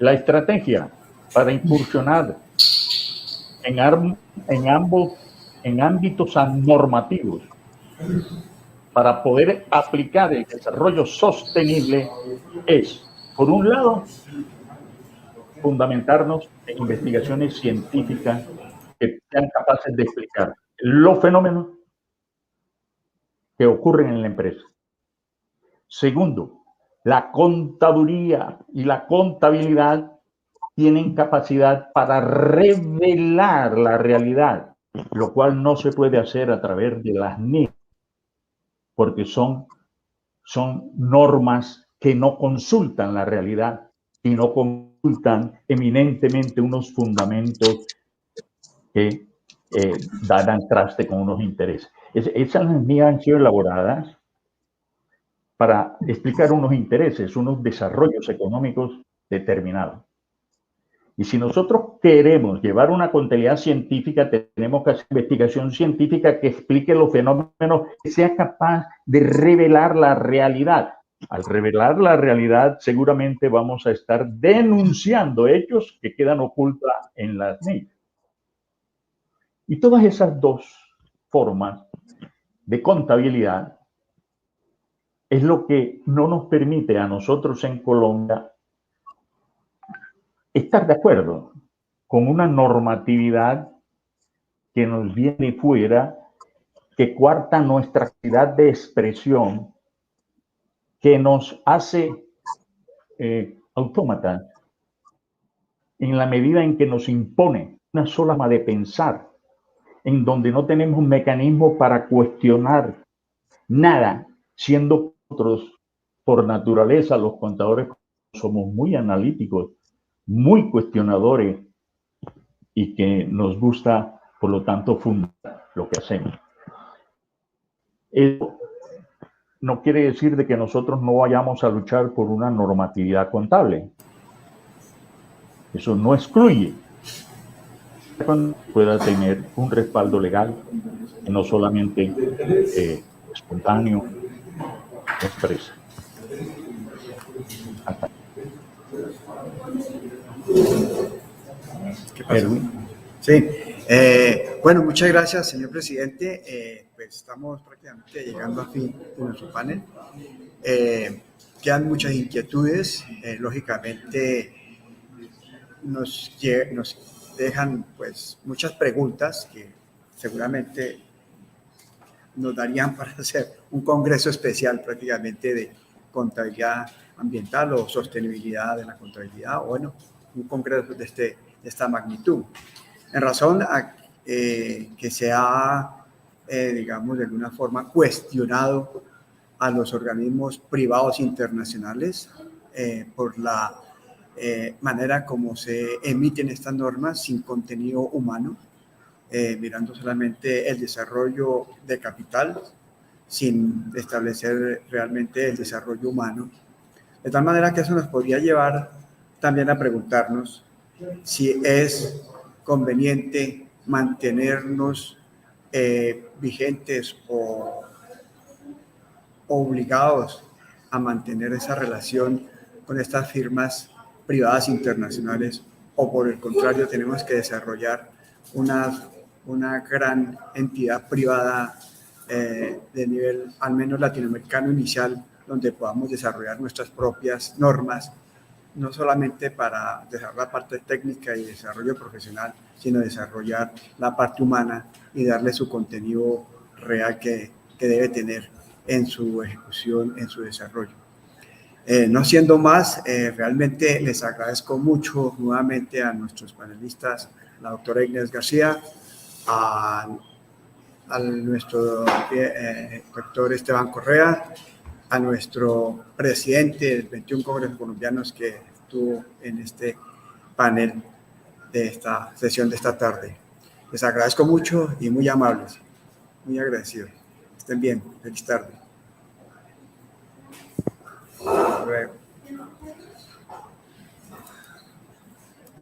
la estrategia para incursionar en ámbitos normativos para poder aplicar el desarrollo sostenible es, por un lado, fundamentarnos en investigaciones científicas que sean capaces de explicar los fenómenos que ocurren en la empresa. Segundo, la contaduría y la contabilidad tienen capacidad para revelar la realidad, lo cual no se puede hacer a través de las NIC, porque son normas que no consultan la realidad, sino consultan eminentemente unos fundamentos que dan traste con unos intereses. Esas NIC han sido elaboradas para explicar unos intereses, unos desarrollos económicos determinados. Y si nosotros queremos llevar una contabilidad científica, tenemos que hacer investigación científica que explique los fenómenos, que sea capaz de revelar la realidad. Al revelar la realidad, seguramente vamos a estar denunciando hechos que quedan ocultos en las NIC. Y todas esas dos formas de contabilidad es lo que no nos permite a nosotros en Colombia estar de acuerdo con una normatividad que nos viene fuera, que coarta nuestra capacidad de expresión, que nos hace autómatas en la medida en que nos impone una sola forma de pensar, en donde no tenemos un mecanismo para cuestionar nada, siendo nosotros, por naturaleza, los contadores somos muy analíticos, muy cuestionadores y que nos gusta, por lo tanto, fundar lo que hacemos. Eso no quiere decir de que nosotros no vayamos a luchar por una normatividad contable. Eso no excluye que pueda tener un respaldo legal, no solamente espontáneo, expresa. Hasta. ¿Qué pasa? Sí. Bueno, muchas gracias, señor presidente. Pues estamos prácticamente llegando a fin de nuestro panel. Quedan muchas inquietudes. Lógicamente, nos dejan pues muchas preguntas que seguramente nos darían para hacer un congreso especial prácticamente de contabilidad ambiental o sostenibilidad de la contabilidad, o bueno, un congreso de esta magnitud. En razón a que se ha, digamos, de alguna forma cuestionado a los organismos privados internacionales por la manera como se emiten estas normas sin contenido humano, mirando solamente el desarrollo de capital, sin establecer realmente el desarrollo humano. De tal manera que eso nos podría llevar también a preguntarnos si es conveniente mantenernos vigentes o obligados a mantener esa relación con estas firmas privadas internacionales, o por el contrario tenemos que desarrollar una gran entidad privada de nivel al menos latinoamericano inicial, donde podamos desarrollar nuestras propias normas, no solamente para desarrollar la parte técnica y desarrollo profesional, sino desarrollar la parte humana y darle su contenido real que debe tener en su ejecución, en su desarrollo. No siendo más, realmente les agradezco mucho nuevamente a nuestros panelistas, la doctora Inés García, a nuestro doctor Esteban Correa, a nuestro presidente del 21 Congreso Colombianos que estuvo en este panel de esta sesión de esta tarde. Les agradezco mucho y muy amables, muy agradecidos. Estén bien, feliz tarde. Hasta luego.